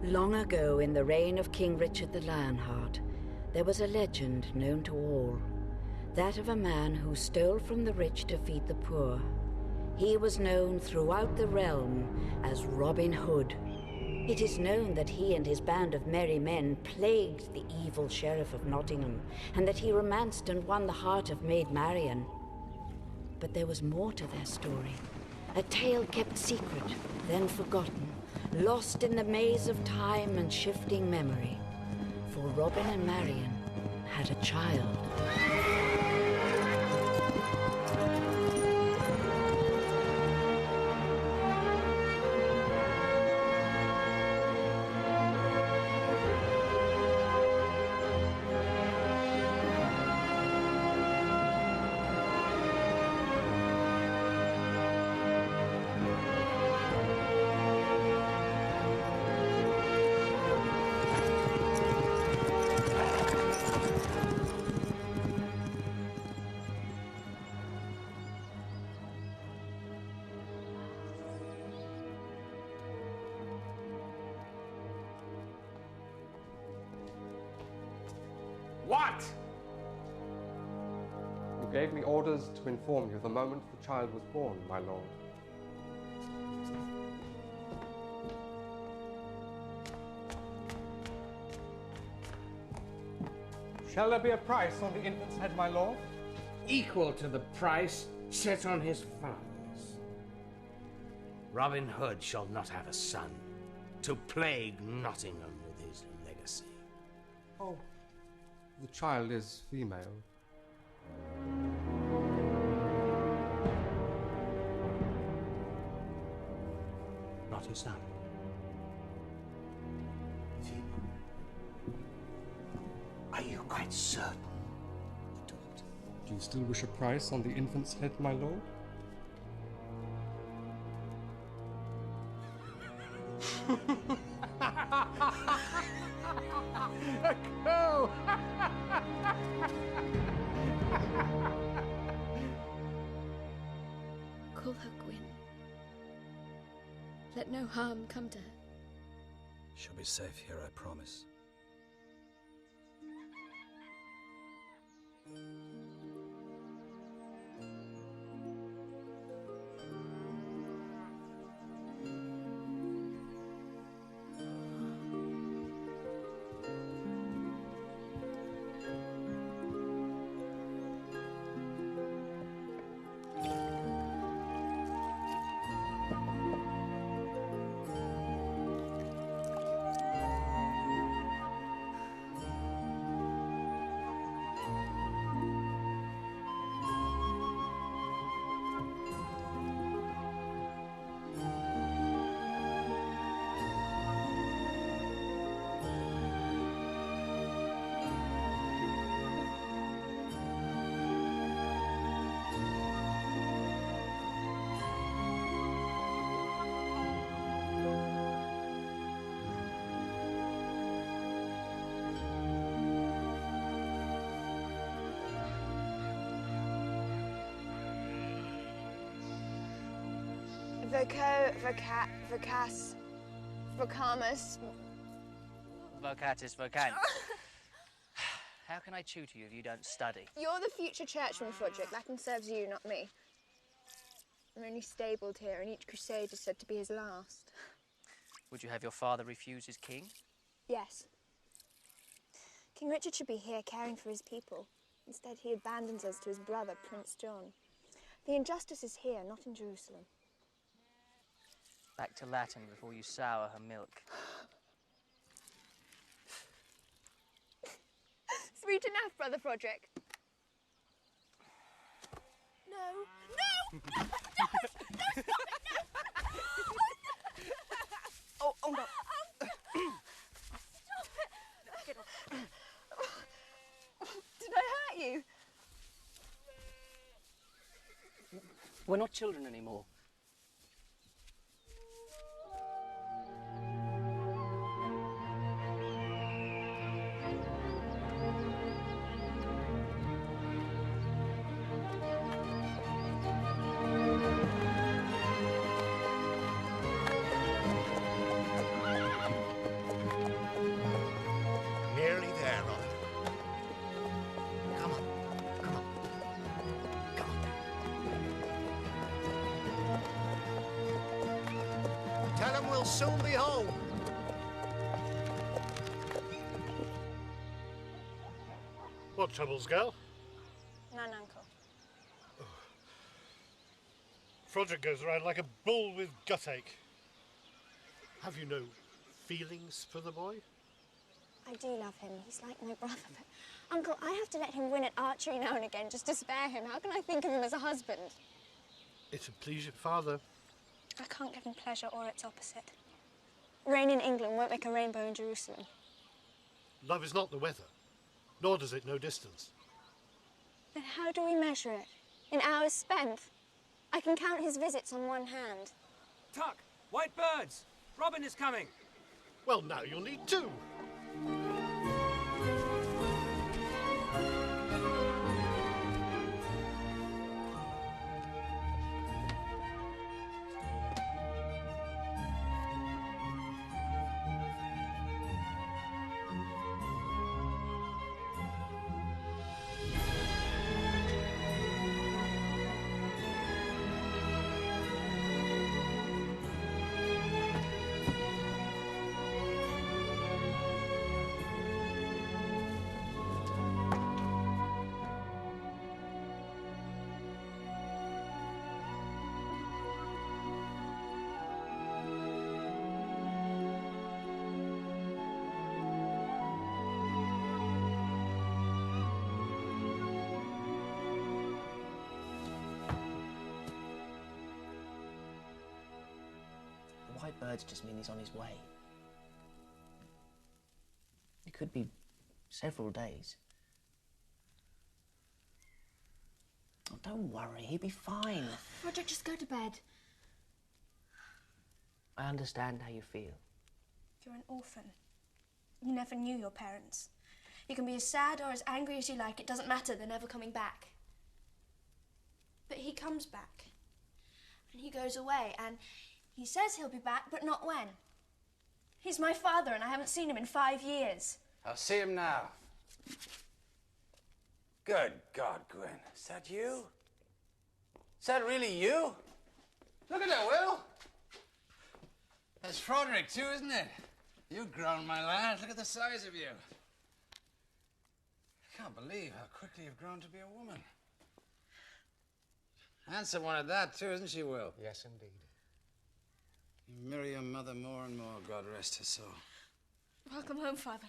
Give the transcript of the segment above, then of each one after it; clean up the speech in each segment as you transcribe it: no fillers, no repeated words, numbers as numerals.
Long ago, in the reign of King Richard the Lionheart, there was a legend known to all. That of a man who stole from the rich to feed the poor. He was known throughout the realm as Robin Hood. It is known that he and his band of merry men plagued the evil Sheriff of Nottingham, and that he romanced and won the heart of Maid Marian. But there was more to their story. A tale kept secret, then forgotten, lost in the maze of time and shifting memory. For Robin and Marian had a child. What? You gave me orders to inform you the moment the child was born, my lord. Shall there be a price on the infant's head, my lord? Equal to the price set on his father's. Robin Hood shall not have a son to plague Nottingham with his legacy. Oh, the child is female. Not his son. Are you quite certain? Do you still wish a price on the infant's head, my lord? Go! Call her Gwyn. Let no harm come to her. She'll be safe here, I promise. Vocas, Vocamus. Vocatus vocans. How can I tutor you if you don't study? You're the future churchman, Froderick. Latin serves you, not me. I'm only stabled here, and each crusade is said to be his last. Would you have your father refuse his king? Yes. King Richard should be here caring for his people. Instead, he abandons us to his brother, Prince John. The injustice is here, not in Jerusalem. Back to Latin before you sour her milk. Sweet enough, Brother Froderick. No. No! No! No! No! Stop it! No! Oh, no. Stop it! Get off. Did I hurt you? We're not children anymore. They'll soon be home. What troubles, girl? None, Uncle. Froderick goes around like a bull with guttache. Have you no feelings for the boy? I do love him. He's like my brother, but... Uncle, I have to let him win at archery now and again just to spare him. How can I think of him as a husband? It'll please your father. I can't give him pleasure or its opposite. Rain in England won't make a rainbow in Jerusalem. Love is not the weather, nor does it know distance. Then how do we measure it? In hours spent? I can count his visits on one hand. Tuck! White birds! Robin is coming! Well, now you'll need two. White birds just mean he's on his way. It could be several days. Oh, don't worry, he'll be fine. Froderick, just go to bed. I understand how you feel. You're an orphan. You never knew your parents. You can be as sad or as angry as you like. It doesn't matter. They're never coming back. But he comes back. And he goes away, and he says he'll be back, but not when. He's my father, and I haven't seen him in 5 years. I'll see him now. Good God, Gwen. Is that you? Is that really you? Look at that, Will. That's Froderick, too, isn't it? You've grown, my lad. Look at the size of you. I can't believe how quickly you've grown to be a woman. Handsome one at that, too, isn't she, Will? Yes, indeed. You mirror your mother more and more, God rest her soul. Welcome home, Father.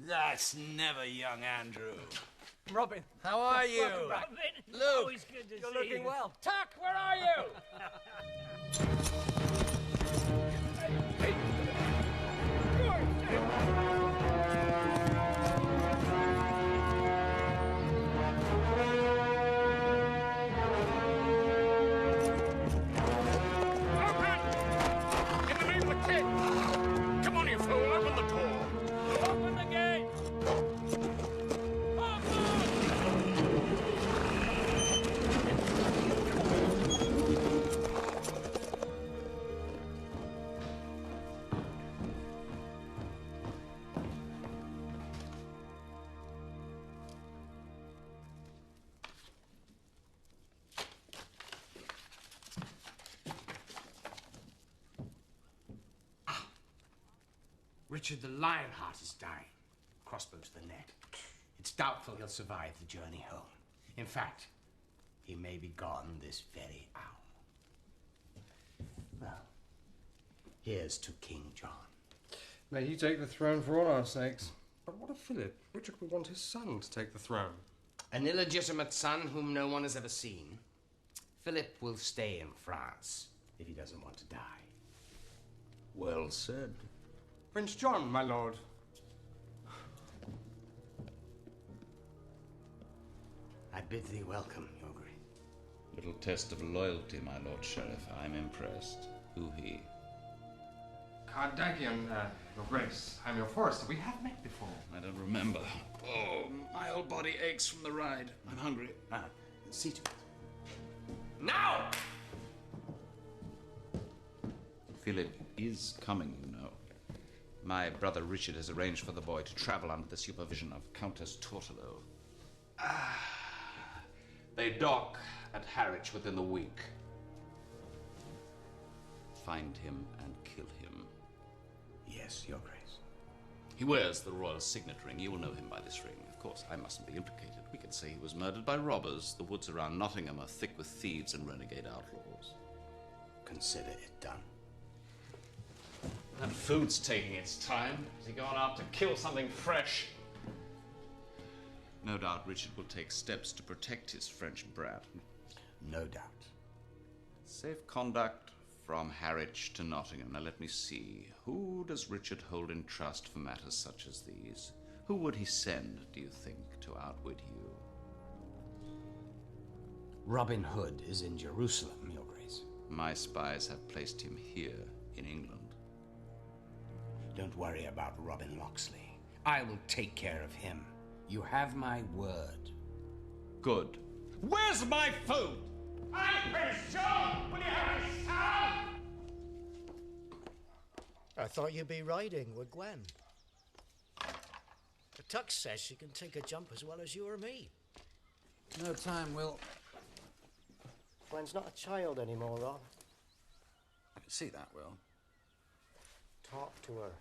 That's never young Andrew. Robin. How are you? Welcome back. Luke. Always good to You're looking well. Tuck, where are you? Richard the Lionheart is dying. Crossbow to the neck. It's doubtful he'll survive the journey home. In fact, he may be gone this very hour. Well, here's to King John. May he take the throne for all our sakes. But what of Philip? Richard will want his son to take the throne. An illegitimate son whom no one has ever seen. Philip will stay in France if he doesn't want to die. Well said. Prince John, my lord. I bid thee welcome, Yogri. Little test of loyalty, my lord sheriff. I'm impressed. Who he? Cardagian, your grace. I'm your forester. We have met before. I don't remember. Oh, my whole body aches from the ride. I'm hungry. See to it. Now! Philip is coming, you know. My brother Richard has arranged for the boy to travel under the supervision of Countess Tortolo. They dock at Harwich within the week. find him and kill him. Yes, Your Grace. He wears the royal signet ring. You will know him by this ring. Of course, I mustn't be implicated. We can say he was murdered by robbers. The woods around Nottingham are thick with thieves and renegade outlaws. Consider it done. That food's taking its time. Has he gone out to kill something fresh? No doubt Richard will take steps to protect his French brat. No doubt. Safe conduct from Harwich to Nottingham. Now let me see. Who does Richard hold in trust for matters such as these? Who would he send, do you think, to outwit you? Robin Hood is in Jerusalem, Your Grace. My spies have placed him here in England. Don't worry about Robin Locksley. I will take care of him. You have my word. Good. Where's my food? I'm Prince John! Will you have a sound? I thought you'd be riding with Gwen. The Tux says she can take a jump as well as you or me. No time, Will. Gwen's not a child anymore, Rob. I can see that, Will. Talk to her.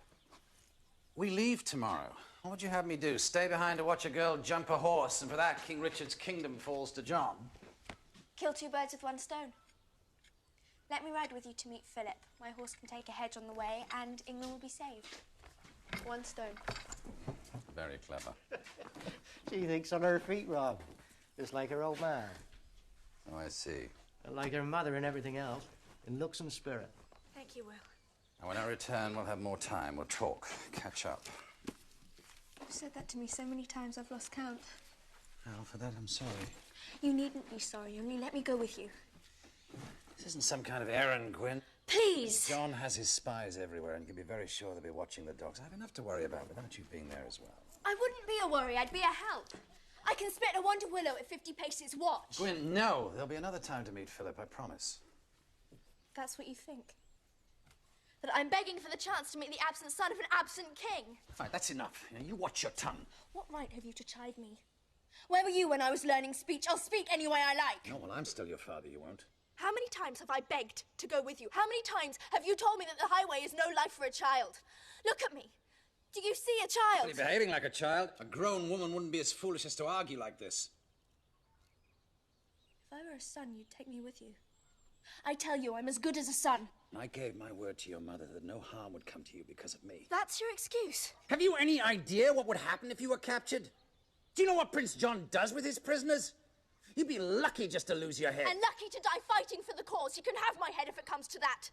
We leave tomorrow. What would you have me do? Stay behind to watch a girl jump a horse, and for that, King Richard's kingdom falls to John? Kill two birds with one stone. Let me ride with you to meet Philip. My horse can take a hedge on the way, and England will be saved. One stone. Very clever. She thinks on her feet, Rob. Just like her old man. Oh, I see. And like her mother and everything else, in looks and spirit. Thank you, Will. And when I return, we'll have more time. We'll talk, catch up. You've said that to me so many times I've lost count. Well, for that, I'm sorry. You needn't be sorry, only let me go with you. This isn't some kind of errand, Gwen. Please! John has his spies everywhere, and you can be very sure they'll be watching the dogs. I have enough to worry about without you being there as well. I wouldn't be a worry, I'd be a help. I can spit a wonder willow at 50 paces. Watch. Gwen, no. There'll be another time to meet Philip, I promise. That's what you think? That I'm begging for the chance to meet the absent son of an absent king? Fine, that's enough. You watch your tongue. What right have you to chide me? Where were you when I was learning speech? I'll speak any way I like. No, well, I'm still your father, you won't. How many times have I begged to go with you? How many times have you told me that the highway is no life for a child? Look at me. Do you see a child? You're behaving like a child. A grown woman wouldn't be as foolish as to argue like this. If I were a son, you'd take me with you. I tell you, I'm as good as a son. I gave my word to your mother that no harm would come to you because of me. That's your excuse. Have you any idea what would happen if you were captured? Do you know what Prince John does with his prisoners? You'd be lucky just to lose your head. And lucky to die fighting for the cause. You can have my head if it comes to that.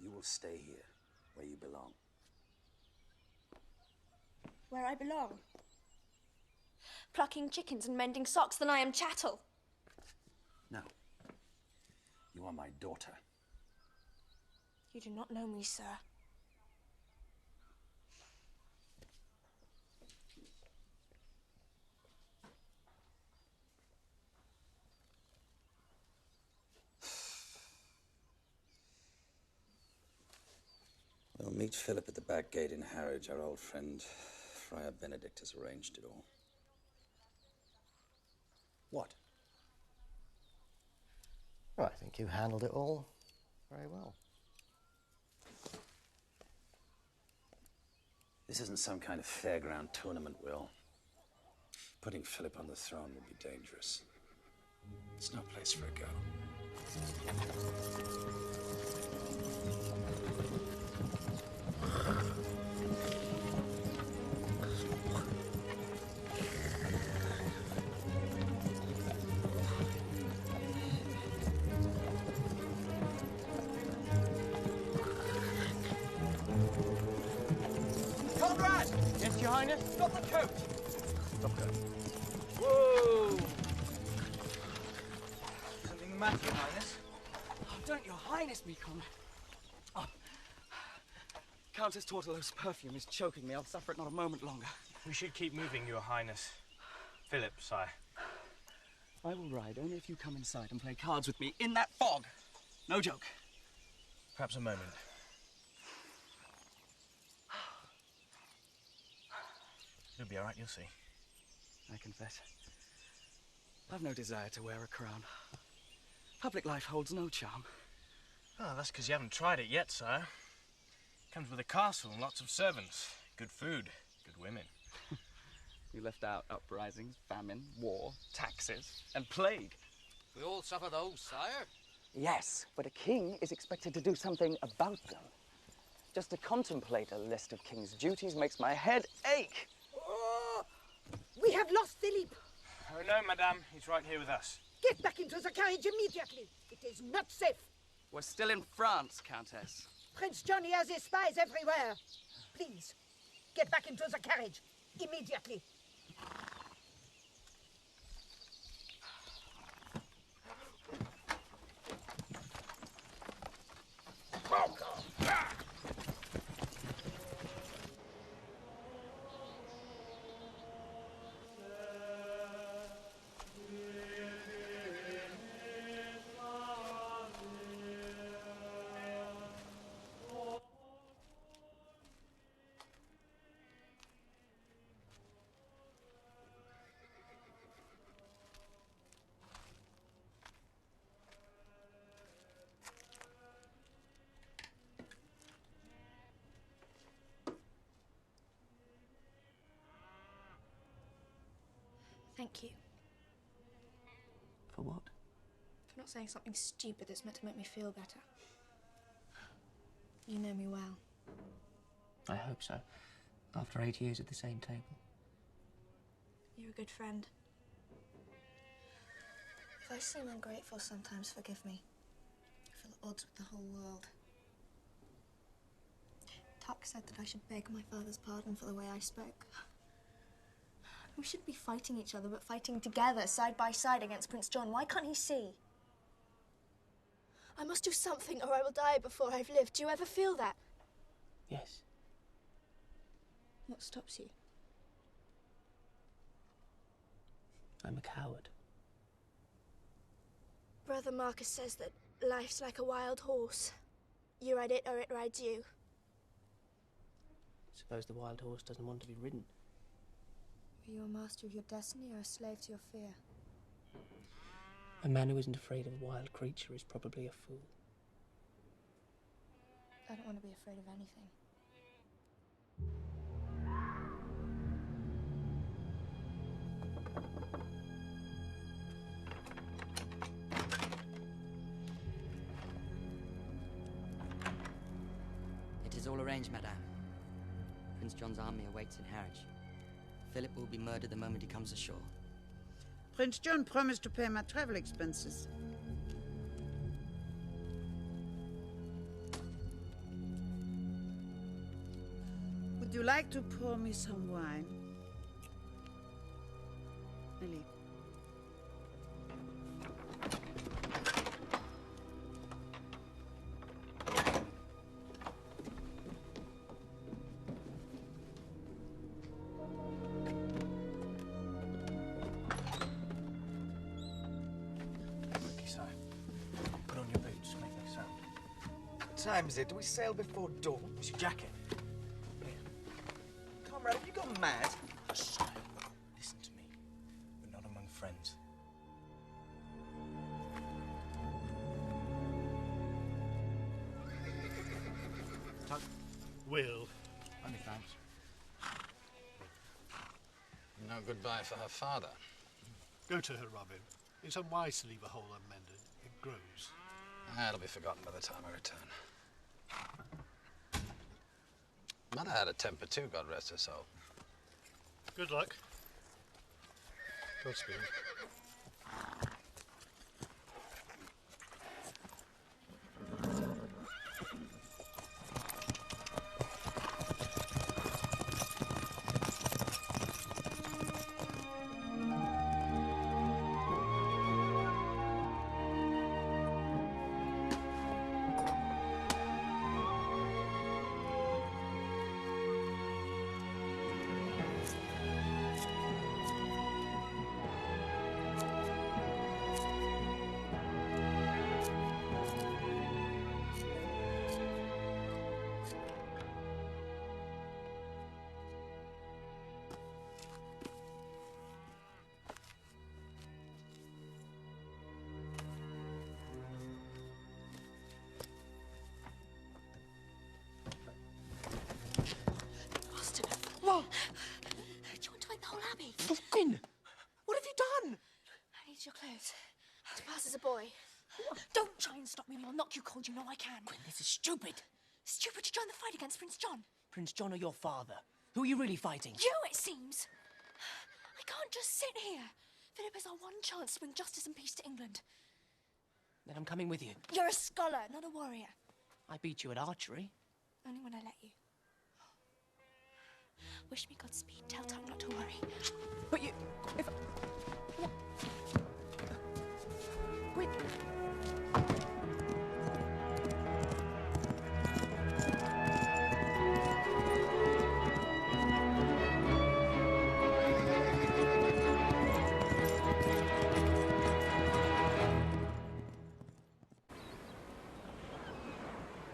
You will stay here, where you belong. Where I belong? Plucking chickens and mending socks, then I am chattel. No. You are my daughter. You do not know me, sir. We'll meet Philip at the back gate in Harwich. Our old friend, Friar Benedict, has arranged it all. What? Well, I think you handled it all very well. This isn't some kind of fairground tournament, Will. Putting Philip on the throne would be dangerous. It's no place for a girl. Conrad! Yes, Your Highness? Stop the coach! Stop that. Whoa! Something the matter, Your Highness? Oh, don't Your Highness me, Conrad. Oh. Countess Tortolo's perfume is choking me. I'll suffer it not a moment longer. We should keep moving, Your Highness. Philip, sire. I will ride only if you come inside and play cards with me in that fog. No joke. Perhaps a moment. You'll be all right, you'll see. I confess, I've no desire to wear a crown. Public life holds no charm. Oh, that's because you haven't tried it yet, sire. It comes with a castle and lots of servants. Good food, good women. You left out uprisings, famine, war, taxes, and plague. We all suffer those, sire. Yes, but a king is expected to do something about them. Just to contemplate a list of king's duties makes my head ache. Oh, we have lost Philip. Oh, no, madame. He's right here with us. Get back into the carriage immediately. It is not safe. We're still in France, Countess. Prince Johnny has his spies everywhere. Please, get back into the carriage immediately. Thank you For what? for not saying something stupid that's meant to make me feel better. You know me well. I hope so. After 8 years at the same table. You're a good friend. If I seem ungrateful sometimes, forgive me. I feel at odds with the whole world. Tuck said that I should beg my father's pardon for the way I spoke. We shouldn't be fighting each other, but fighting together, side by side, against Prince John. Why can't he see? I must do something, or I will die before I've lived. Do you ever feel that? Yes. What stops you? I'm a coward. Brother Marcus says that life's like a wild horse. You ride it, or it rides you. Suppose the wild horse doesn't want to be ridden. Are you a master of your destiny or a slave to your fear? A man who isn't afraid of a wild creature is probably a fool. I don't want to be afraid of anything. It is all arranged, madame. Prince John's army awaits in Harwich. Philip will be murdered the moment he comes ashore. Prince John promised to pay my travel expenses. Would you like to pour me some wine? Ellie. Put on your boots, make no sound. What time is it? Do we sail before dawn? Where's your jacket? Comrade, have you gone mad? Shh. Listen to me. We're not among friends. Tuck. Will. Many thanks. No goodbye for her father. Go to her, Robin. It's unwise to leave a hole unmended. It grows. That'll be forgotten by the time I return. Mother had a temper too, God rest her soul. Good luck. Godspeed. clothes. As fast as a boy. Don't try and stop me, or I'll knock you cold. You know I can. Gwen, this is stupid. Stupid to join the fight against Prince John. Prince John or your father? Who are you really fighting? You, it seems. I can't just sit here. Philip is our one chance to bring justice and peace to England. Then I'm coming with you. You're a scholar, not a warrior. I beat you at archery. Only when I let you. Wish me Godspeed. Tell Tom not to worry. But you... If... Wait...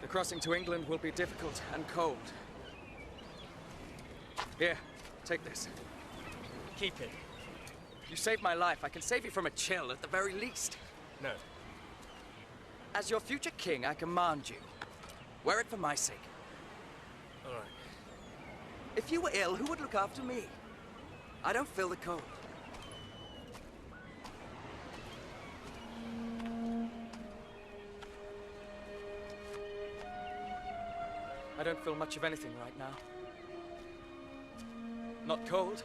The crossing to England will be difficult and cold. Here, take this. Keep it. You saved my life. I can save you from a chill at the very least. No. As your future king, I command you. Wear it for my sake. All right. If you were ill, who would look after me? I don't feel the cold. I don't feel much of anything right now. Not cold.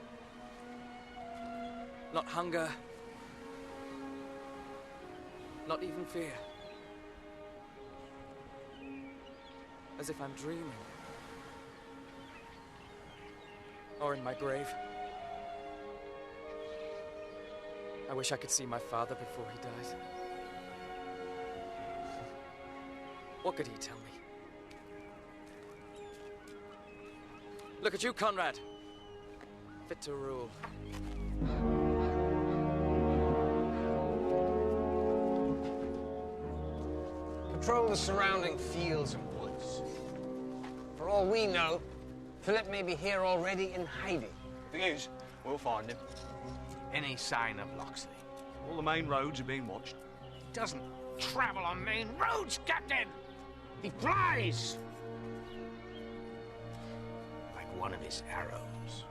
Not hunger. Not even fear. As if I'm dreaming. Or in my grave. I wish I could see my father before he dies. What could he tell me? Look at you, Conrad. Fit to rule. Patrol the surrounding fields and woods. For all we know, Philip may be here already in hiding. Thing is, we'll find him. Any sign of Locksley? All the main roads are being watched. He doesn't travel on main roads, Captain! He flies! Like one of his arrows.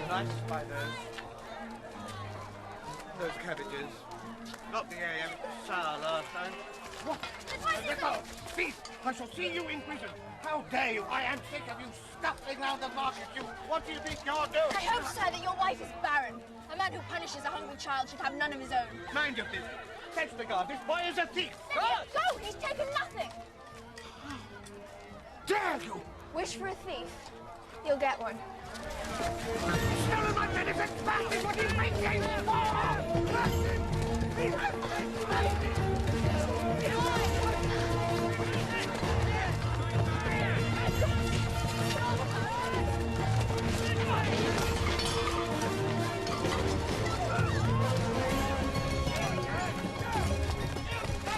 Nice by those cabbages. Not the AM sour last time. What? Let go! Thief! I shall see you in prison. How dare you? I am sick of you scuffling round the market. What do you think you're doing? I hope, sir, that your wife is barren. A man who punishes a hungry child should have none of his own. Mind your business. Fetch the guard. This boy is a thief. Let him go! He's taken nothing. Dare you! Wish for a thief. You'll get one. Stolen my benefits! That is what he's making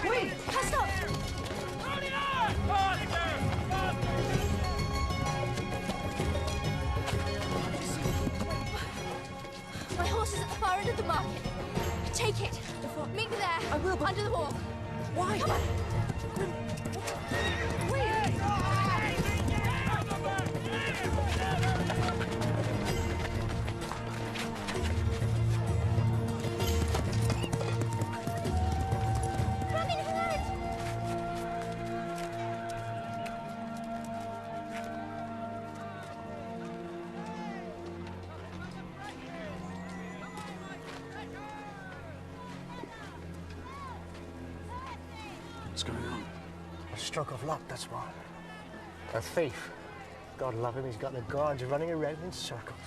Wait! Cast up! My horse is at the far end of the market. Take it. Meet me there. I will, but... Under the wall. Why? Come on. What's going on? A stroke of luck, that's why. A thief. God love him, he's got the guards running around in circles.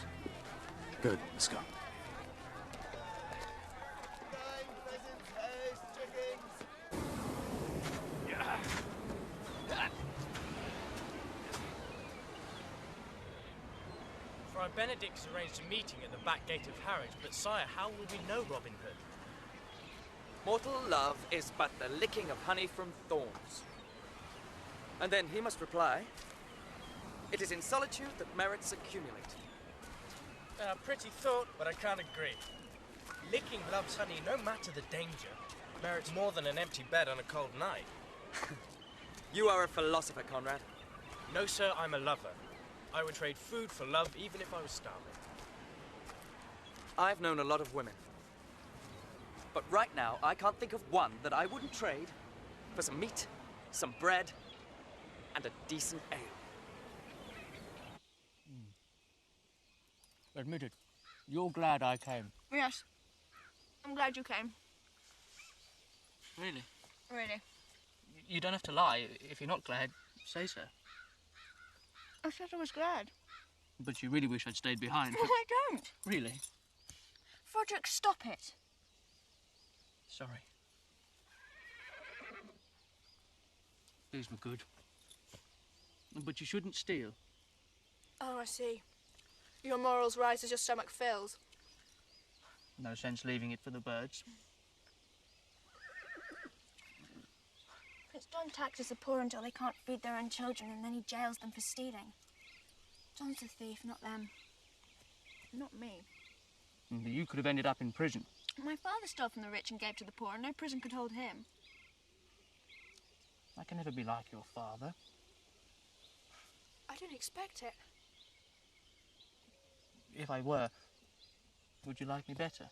Good, let's go. Friar Benedict has arranged a meeting at the back gate of Harwich, but sire, how will we know Robin Hood? Mortal love is but the licking of honey from thorns. And then he must reply, it is in solitude that merits accumulate. Pretty thought, but I can't agree. Licking love's honey, no matter the danger, merits more than an empty bed on a cold night. You are a philosopher, Conrad. No, sir, I'm a lover. I would trade food for love even if I was starving. I've known a lot of women. But right now, I can't think of one that I wouldn't trade for some meat, some bread, and a decent ale. Admit it. You're glad I came. Yes. I'm glad you came. Really? Really. You don't have to lie. If you're not glad, say so. I said I was glad. But you really wish I'd stayed behind. No, I don't. Really? Froderick, stop it. Sorry. These were good. But you shouldn't steal. Oh, I see. Your morals rise as your stomach fills. No sense leaving it for the birds. Prince John taxes the poor until they can't feed their own children, and then he jails them for stealing. John's the thief, not them. Not me. You could have ended up in prison. My father stole from the rich and gave to the poor, and no prison could hold him. I can never be like your father. I didn't expect it. If I were, would you like me better?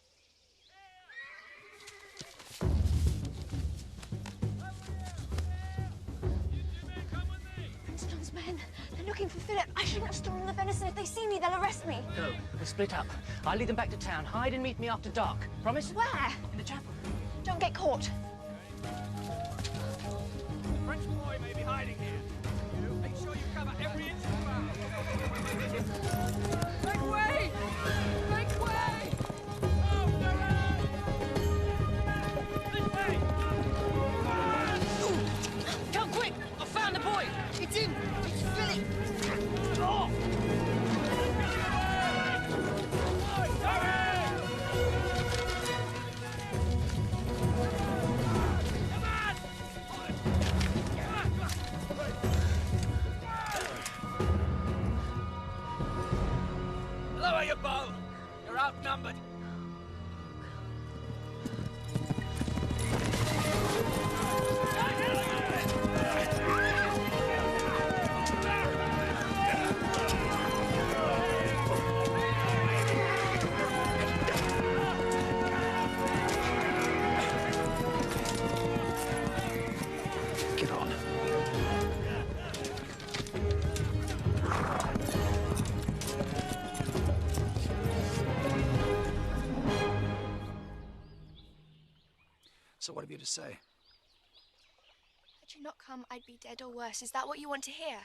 Prince John's men, they're looking for Philip. I shouldn't have stolen the venison. If they see me, they'll arrest me. Go. We'll split up. I'll lead them back to town. Hide and meet me after dark. Promise? Where? In the chapel. Don't get caught. The French boy may be hiding here. You make sure you cover every inch of the ground. Make way! Make way! This way! Come quick! I found the boy! It's him! It's Philip! Oh! Lower your bow! You're outnumbered. Get on. So what have you to say? Had you not come, I'd be dead or worse. Is that what you want to hear?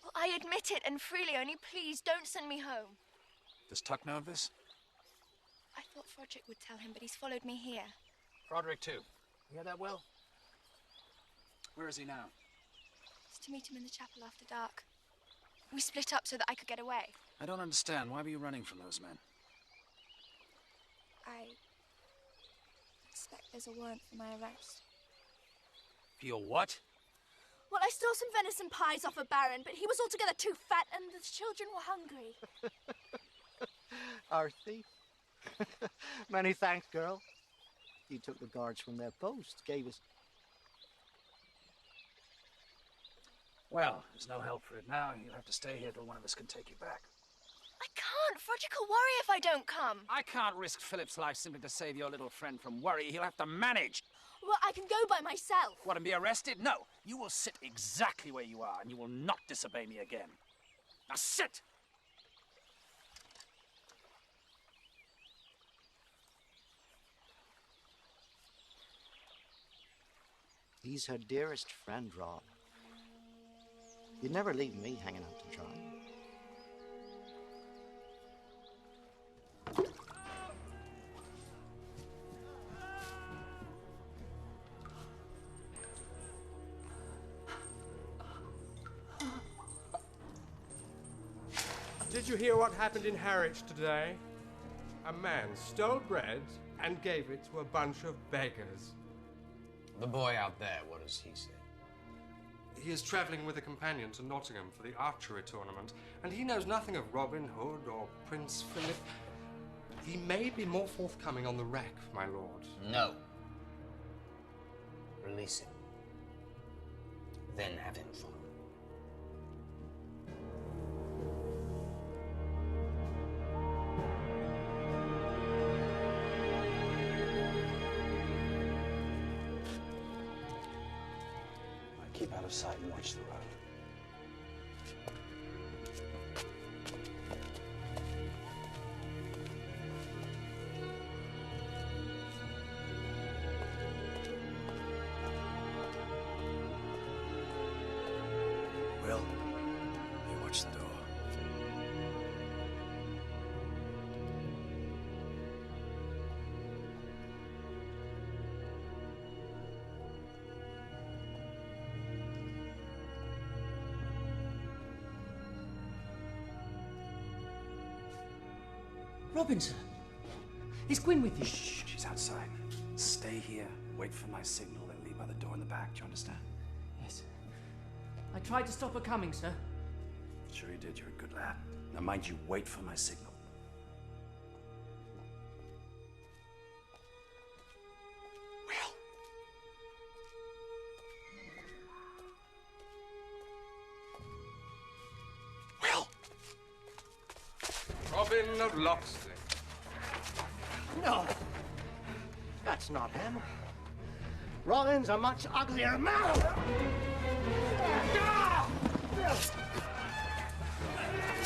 Well, I admit it, and freely, only please don't send me home. Does Tuck know of this? I thought Froderick would tell him, but he's followed me here. Broderick, too. You hear that well? Where is he now? It's to meet him in the chapel after dark. We split up so that I could get away. I don't understand. Why were you running from those men? I expect there's a warrant for my arrest. For your what? Well, I stole some venison pies off a baron, but he was altogether too fat and the children were hungry. Our thief. Many thanks, girl. You took the guards from their posts, gave us... Well, there's no help for it now. You'll have to stay here till one of us can take you back. I can't. Froderick will worry if I don't come. I can't risk Philip's life simply to save your little friend from worry. He'll have to manage. Well, I can go by myself. What, and be arrested? No. You will sit exactly where you are, and you will not disobey me again. Now sit! He's her dearest friend, Rob. You'd never leave me hanging out to dry. Did you hear what happened in Harwich today? A man stole bread and gave it to a bunch of beggars. The boy out there, what does he say? He is travelling with a companion to Nottingham for the archery tournament, and he knows nothing of Robin Hood or Prince Philip. He may be more forthcoming on the rack, my lord. No. Release him. Then have him follow. Keep out of sight and watch the road. Will, you watch the door. Robin, sir. Is Gwyn with you? Shh, she's outside. Stay here, wait for my signal, then leave by the door in the back. Do you understand? Yes. I tried to stop her coming, sir. Sure you did. You're a good lad. Now mind you, wait for my signal. Robin of Locksley. No, that's not him. Robin's a much uglier man.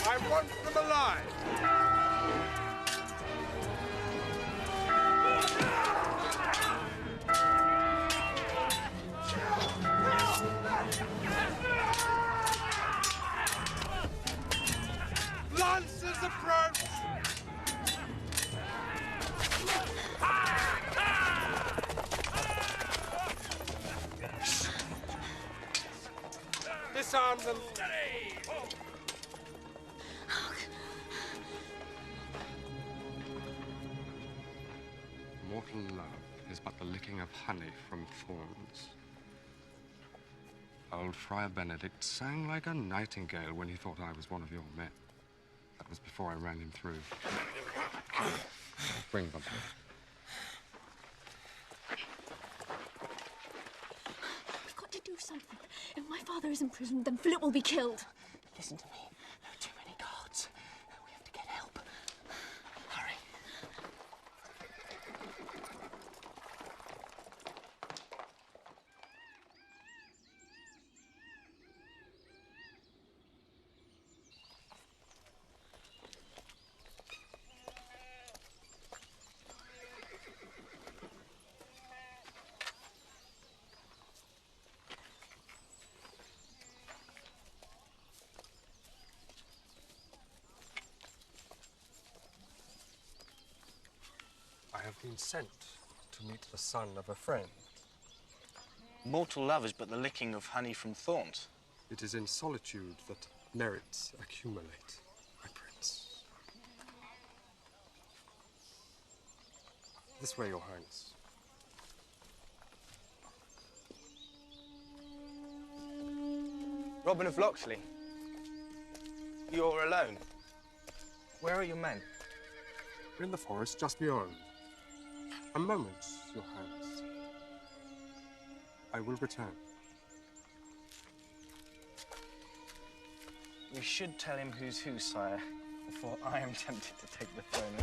I want them alive. Lancers approach! Disarm them. Mortal love is but the licking of honey from thorns. Old Friar Benedict sang like a nightingale when he thought I was one of your men. That was before I ran him through. Bring them. We've got to do something. If my father is imprisoned, then Philip will be killed. Listen to me. There are too many guards. We have to get help. Hurry. I have been sent to meet the son of a friend. Mortal love is but the licking of honey from thorns. It is in solitude that merits accumulate, my prince. This way, your highness. Robin of Locksley, you're alone. Where are your men? In the forest just beyond. A moment, your highness. I will return. We should tell him who's who, sire, before I am tempted to take the throne.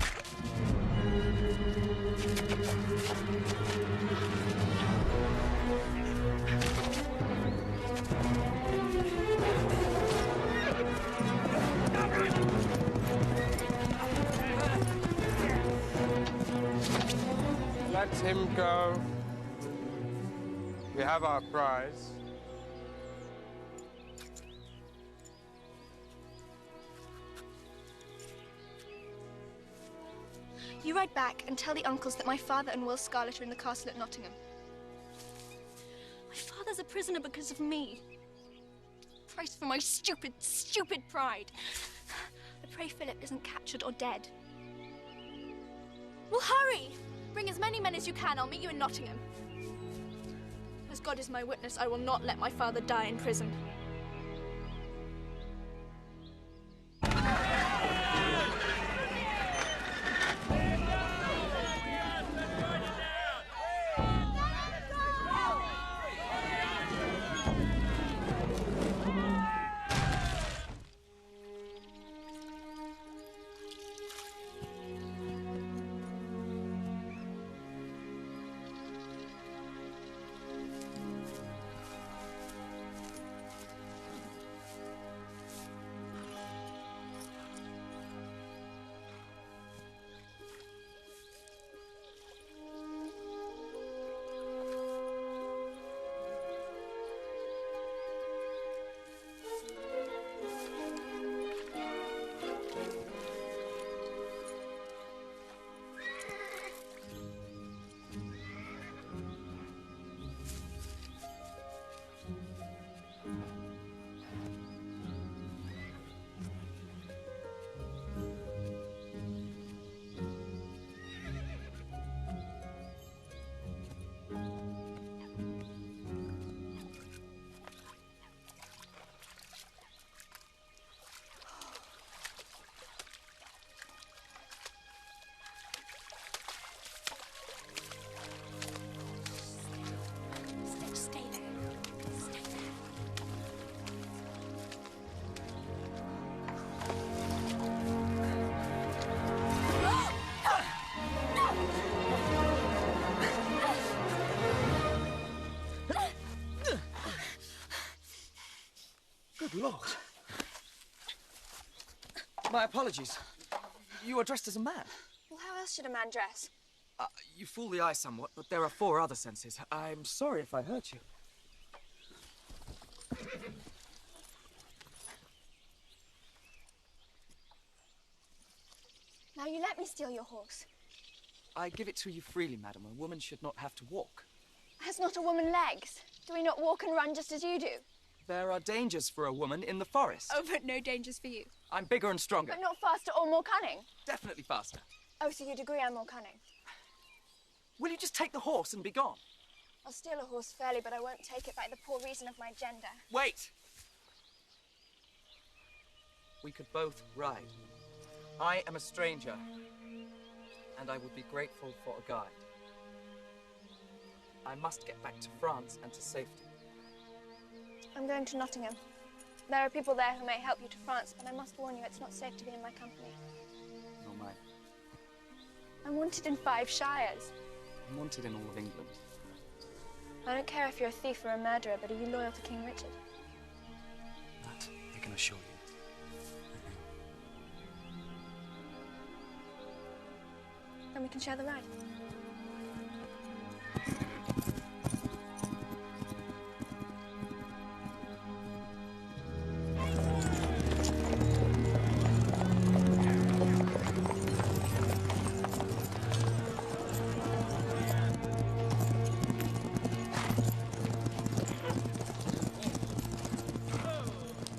Let him go. We have our prize. You ride back and tell the uncles that my father and Will Scarlet are in the castle at Nottingham. My father's a prisoner because of me. Price for my stupid, stupid pride. I pray Philip isn't captured or dead. Well, hurry! Bring as many men as you can. I'll meet you in Nottingham. As God is my witness, I will not let my father die in prison. Good Lord. My apologies. You are dressed as a man. Well, how else should a man dress? You fool the eye somewhat, but there are 4 other senses. I'm sorry if I hurt you. Now you let me steal your horse. I give it to you freely, madam. A woman should not have to walk. Has not a woman legs? Do we not walk and run just as you do? There are dangers for a woman in the forest. Oh, but no dangers for you. I'm bigger and stronger. But not faster or more cunning. Definitely faster. Oh, so you'd agree I'm more cunning? Will you just take the horse and be gone? I'll steal a horse fairly, but I won't take it by the poor reason of my gender. Wait! We could both ride. I am a stranger, and I would be grateful for a guide. I must get back to France and to safety. I'm going to Nottingham. There are people there who may help you to France, but I must warn you, it's not safe to be in my company. Nor mine. I'm wanted in 5 shires. I'm wanted in all of England. I don't care if you're a thief or a murderer, but are you loyal to King Richard? That I can assure you. Then we can share the ride.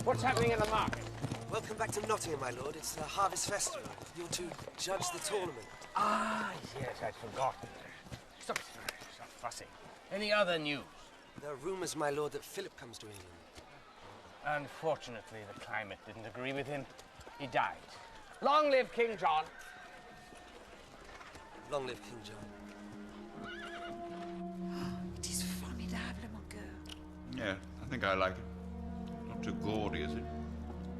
What's happening in the market? Welcome back to Nottingham, my lord. It's the Harvest Festival. You're to judge the tournament. Ah, yes, I'd forgotten. Stop fussing. Any other news? There are rumours, my lord, that Philip comes to England. Unfortunately, the climate didn't agree with him. He died. Long live King John. Long live King John. It is formidable, mon cœur. Yeah, I think I like it. Not too gaudy, is it?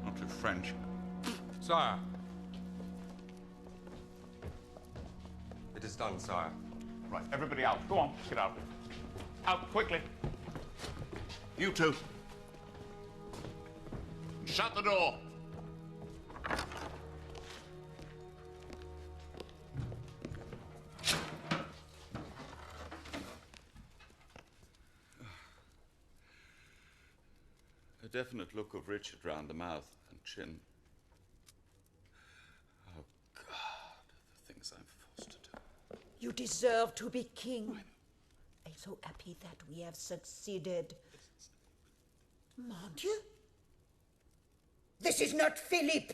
Not too French. Sire. It is done, sire. Right, everybody out. Go on, get out. Out, quickly. You two. Shut the door. definite look of Richard round the mouth and chin. Oh, God, the things I'm forced to do. You deserve to be king. I'm so happy that we have succeeded. Mon Dieu! This is not Philip!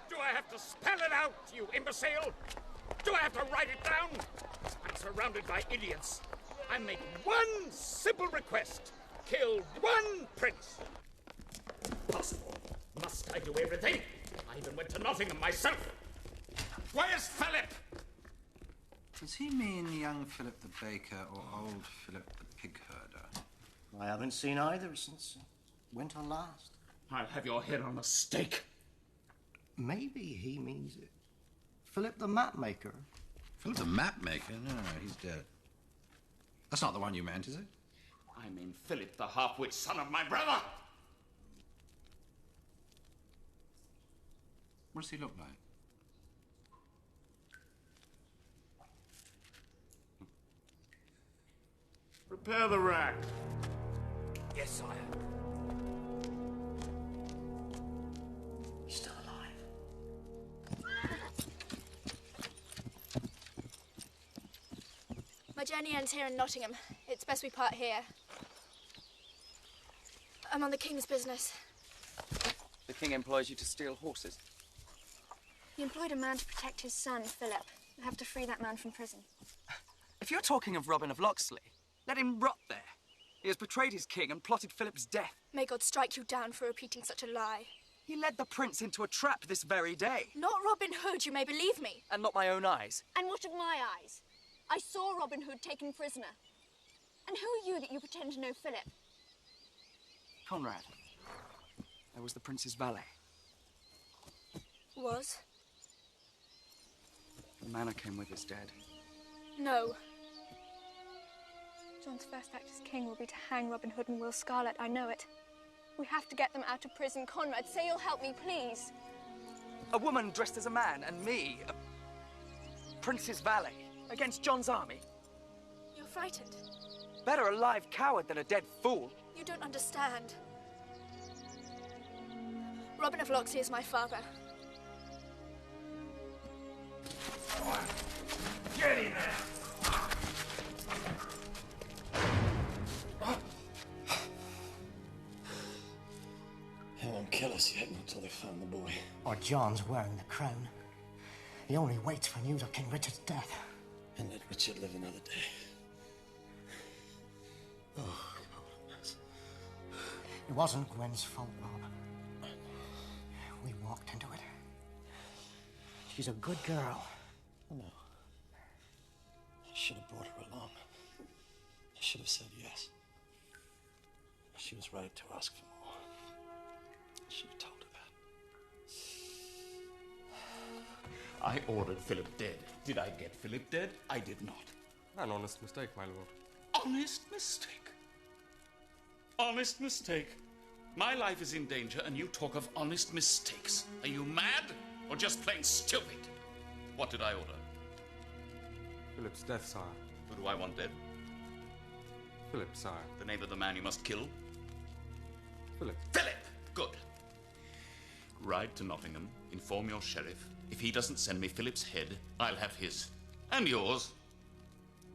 Do I have to spell it out, you imbecile? Do I have to write it down? I'm surrounded by idiots. I make one simple request. Kill one prince. Possible. Must I do everything? I even went to Nottingham myself. Where's Philip? Does he mean young Philip the baker or old Philip the pig herder? I haven't seen either since winter last. I'll have your head on a stake. Maybe he means it. Philip the map maker. Philip the map maker? No, he's dead. That's not the one you meant, is it? I mean Philip, the half-wit son of my brother. What does he look like? Prepare the rack. Yes, sire. He's still alive. My journey ends here in Nottingham. It's best we part here. I'm on the king's business. The king employs you to steal horses. He employed a man to protect his son, Philip. I have to free that man from prison. If you're talking of Robin of Locksley, let him rot there. He has betrayed his king and plotted Philip's death. May God strike you down for repeating such a lie. He led the prince into a trap this very day. Not Robin Hood, you may believe me. And not my own eyes. And what of my eyes? I saw Robin Hood taken prisoner. And who are you that you pretend to know Philip? Conrad. I was the prince's valet. Was? The man I came with is dead. No. John's first act as king will be to hang Robin Hood and Will Scarlet, I know it. We have to get them out of prison. Conrad, say you'll help me, please. A woman dressed as a man, and me, a prince's valet, against John's army. You're frightened. Better a live coward than a dead fool. You don't understand. Robin of Locksley is my father. Get in there! They won't kill us yet until they found the boy. Or John's wearing the crown. He only waits for news of King Richard's death. And let Richard live another day. Oh, what a mess. It wasn't Gwen's fault, Rob. We walked into it. She's a good girl. No. I should have brought her along. I should have said yes. She was right to ask for more. I should have told her that. I ordered Philip dead. Did I get Philip dead? I did not. An honest mistake, my lord. Honest mistake? Honest mistake? My life is in danger and you talk of honest mistakes. Are you mad or just plain stupid? What did I order? Philip's death, sire. Who do I want dead? Philip, sire. The name of the man you must kill? Philip. Philip! Good. Ride to Nottingham, inform your sheriff. If he doesn't send me Philip's head, I'll have his. And yours.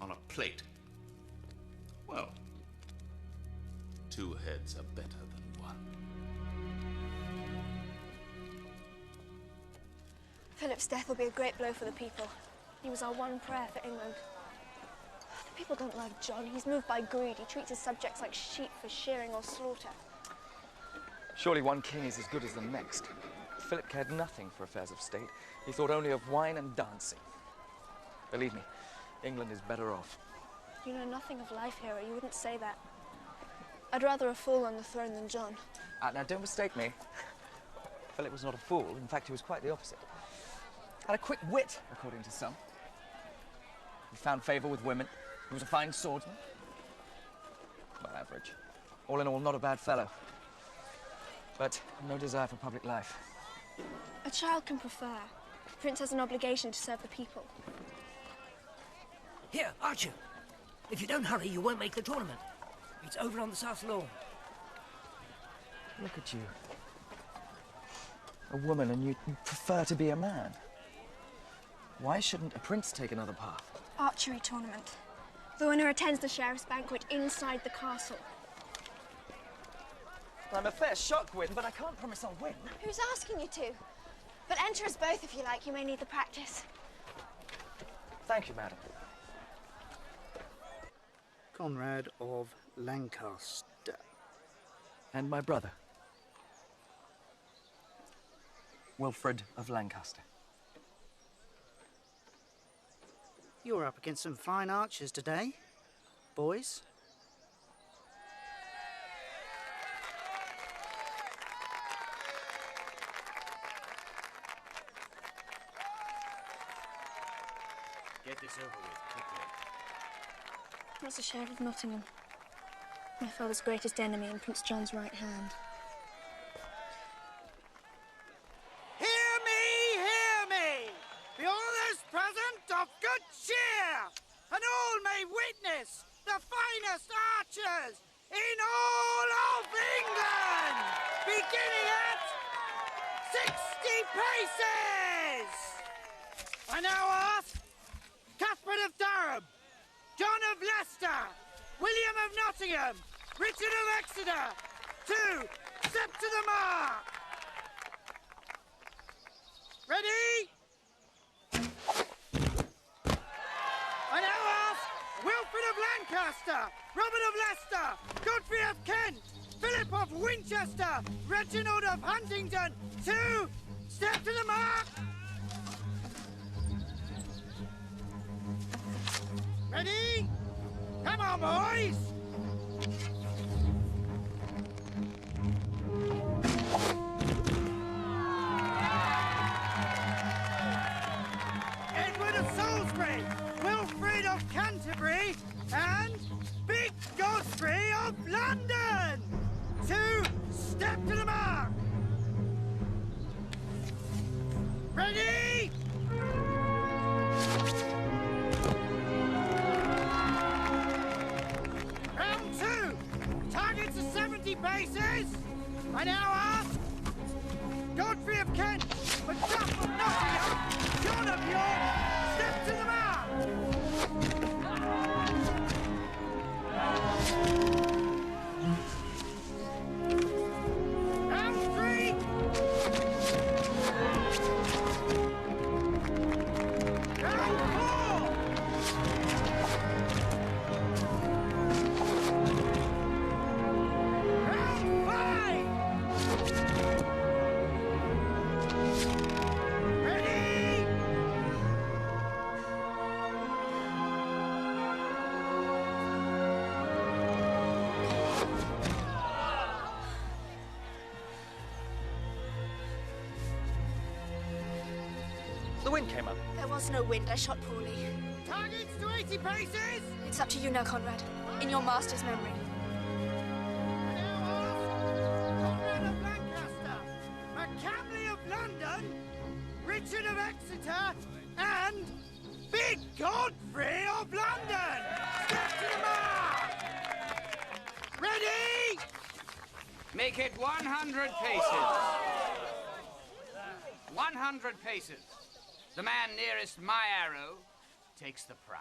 On a plate. Well, 2 heads are better than 1. Philip's death will be a great blow for the people. He was our one prayer for England. The people don't love John. He's moved by greed. He treats his subjects like sheep for shearing or slaughter. Surely one king is as good as the next. Philip cared nothing for affairs of state. He thought only of wine and dancing. Believe me, England is better off. You know nothing of life here, or you wouldn't say that. I'd rather a fool on the throne than John. Now, don't mistake me. Philip was not a fool. In fact, he was quite the opposite. Had a quick wit, according to some. He found favour with women. He was a fine swordsman. Well, average. All in all, not a bad fellow. But no desire for public life. A child can prefer. The prince has an obligation to serve the people. Here, Archer. If you don't hurry, you won't make the tournament. It's over on the south lawn. Look at you. A woman, and you prefer to be a man. Why shouldn't a prince take another path? Archery tournament. The winner attends the sheriff's banquet inside the castle. I'm a fair shot, Gwyn, but I can't promise I'll win. Who's asking you to? But enter us both if you like. You may need the practice. Thank you, madam. Conrad of Lancaster. And my brother, Wilfred of Lancaster. You're up against some fine archers today, boys. Get this over with, quickly. That's the Sheriff of Nottingham. My father's greatest enemy and Prince John's right hand. Hear me! Be all those present of good cheer, and all may witness the finest archers in all of England, beginning at 60 paces! I now ask Cuthbert of Durham, John of Leicester, William of Nottingham, Richard of Exeter, to step to the mark. Ready? I now ask Wilfred of Lancaster, Robert of Leicester, Godfrey of Kent, Philip of Winchester, Reginald of Huntingdon, to step to the mark. Ready? Come on, boys! Edward of Salisbury, Wilfrid of Canterbury, and Big Godfrey of London! To step to the mark! Ready? Round two! Targets are 70 paces! I now ask Godfrey of Kent, Macduff of Nottingham, John of York, step to the mark! Round three! Round four! Round five! Ready? The wind came up. There was no wind. I shot poorly. Targets to 80 paces! It's up to you now, Conrad. In your master's memory. Conrad of Lancaster, Macamley of London, Richard of Exeter, and Big Godfrey of London! Step to the mark! Ready? Make it 100 paces. 100 paces. The man nearest my arrow takes the prize.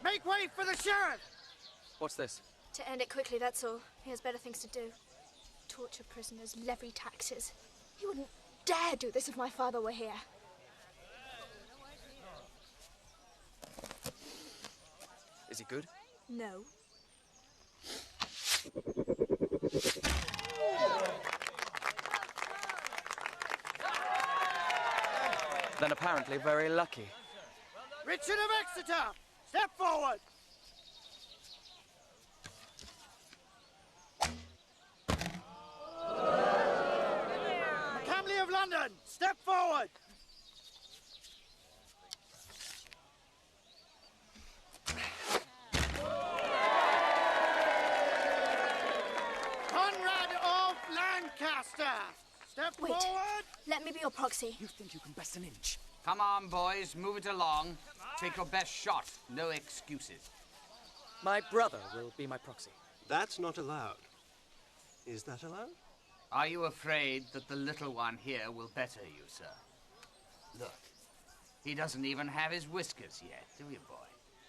Make way for the sheriff! What's this? To end it quickly, that's all. He has better things to do. Torture prisoners, levy taxes. He wouldn't dare do this if my father were here. Is he good? No. Then apparently very lucky. Richard of Exeter, step forward! Macamley of London, step forward! Conrad of Lancaster, step Wait. forward! Let me be your proxy. You think you can best an inch? Come on, boys, move it along. Take your best shot. No excuses. My brother will be my proxy. That's not allowed. Is that allowed? Are you afraid that the little one here will better you, sir? Look, he doesn't even have his whiskers yet, do you, boy?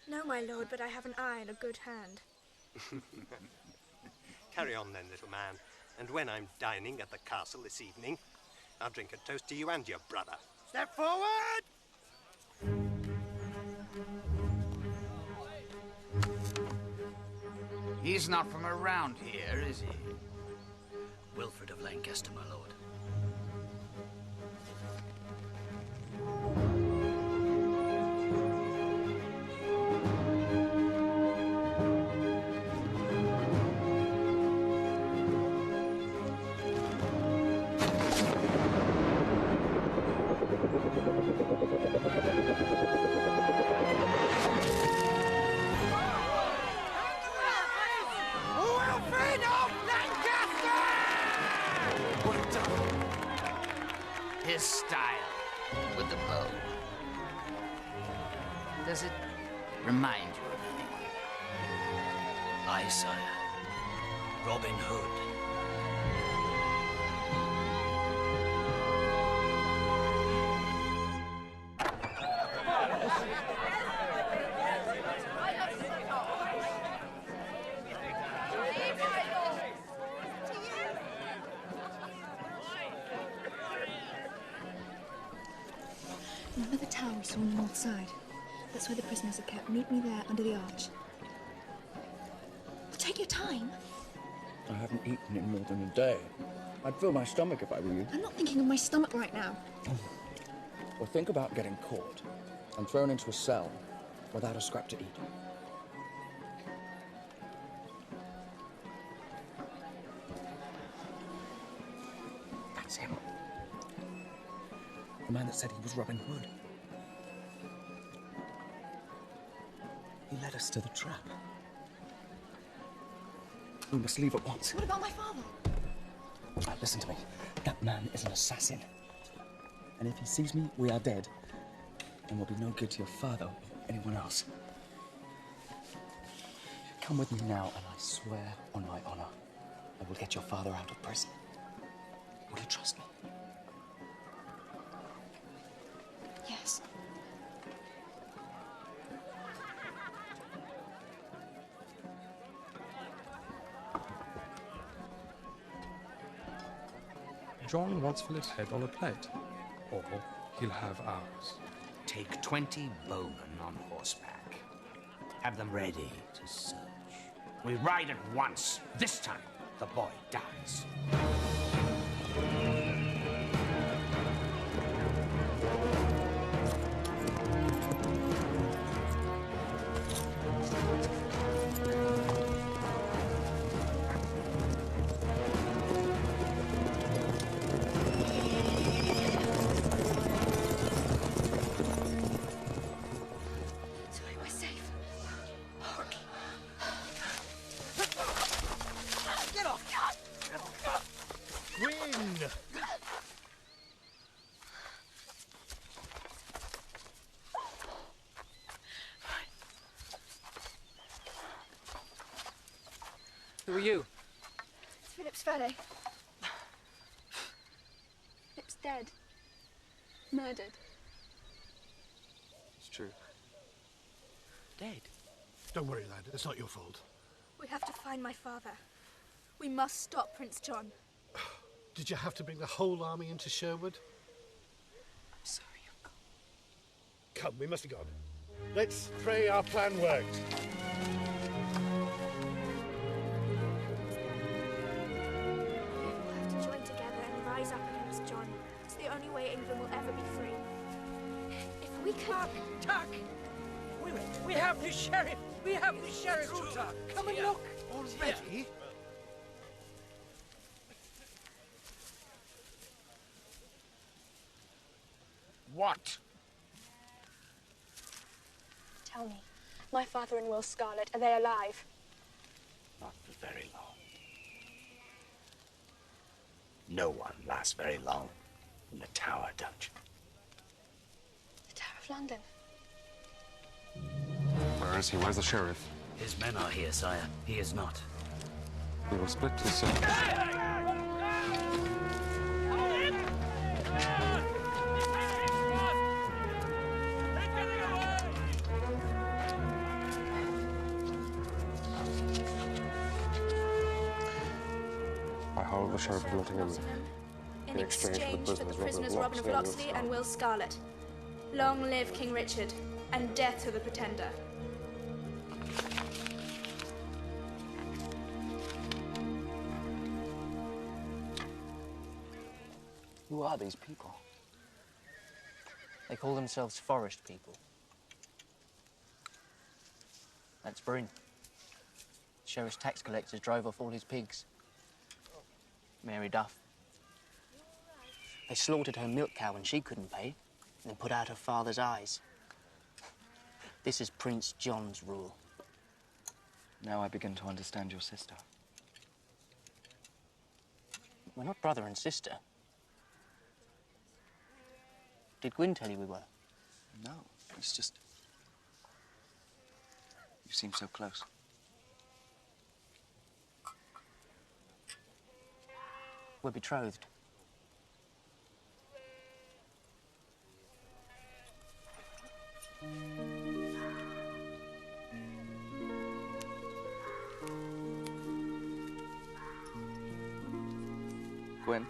No, my lord, but I have an eye and a good hand. Carry on then, little man. And when I'm dining at the castle this evening, I'll drink a toast to you and your brother. Step forward! He's not from around here, is he? Wilfred of Lancaster, my lord. Wilfred of Lancaster! What his style with the bow. Does it remind you of anyone? Aye, sire. Robin Hood. Remember the tower we saw on the north side? That's where the prisoners are kept. Meet me there under the arch. Well, take your time. I haven't eaten in more than a day. I'd fill my stomach if I were you. I'm not thinking of my stomach right now. Well, think about getting caught and thrown into a cell without a scrap to eat. That's him. The man that said he was Robin Hood. He led us to the trap. We must leave at once. What about my father? Right, listen to me. That man is an assassin. And if he sees me, we are dead. And we'll be no good to your father or anyone else. Come with me now, and I swear on my honor, I will get your father out of prison. Will you trust me? Yes. John wants Philip's head on a plate, or he'll have ours. Take 20 bowmen on horseback. Have them ready to search. We ride at once. This time, the boy dies. So am I safe? Get off! Gwyn! Who are you? It's Philip's valet. Philip's dead. Murdered. It's true. Dead? Don't worry, lad. It's not your fault. We have to find my father. We must stop Prince John. Did you have to bring the whole army into Sherwood? I'm sorry, Uncle. Come, we must have gone. Let's pray our plan worked. We'll have to join together and rise up against John. It's the only way England will ever be free. If we can... Tuck! We have the sheriff! We have the sheriff! Come and look! Already? What? Tell me, my father and Will Scarlet, are they alive? Not for very long. No one lasts very long in the Tower dungeon. The Tower of London. Where is he? Where's the sheriff? His men are here, sire. He is not. We will split the city. I hold the Sheriff of Nottingham In exchange for the prisoners Robin of Locksley and Will Scarlet. Long live King Richard, and death to the Pretender. Who are these people? They call themselves forest people. That's Bryn. The sheriff's tax collectors drove off all his pigs. Mary Duff. They slaughtered her milk cow when she couldn't pay, and then put out her father's eyes. This is Prince John's rule. Now I begin to understand your sister. We're not brother and sister. Did Gwyn tell you we were? No, it's just... You seem so close. We're betrothed. Gwyn,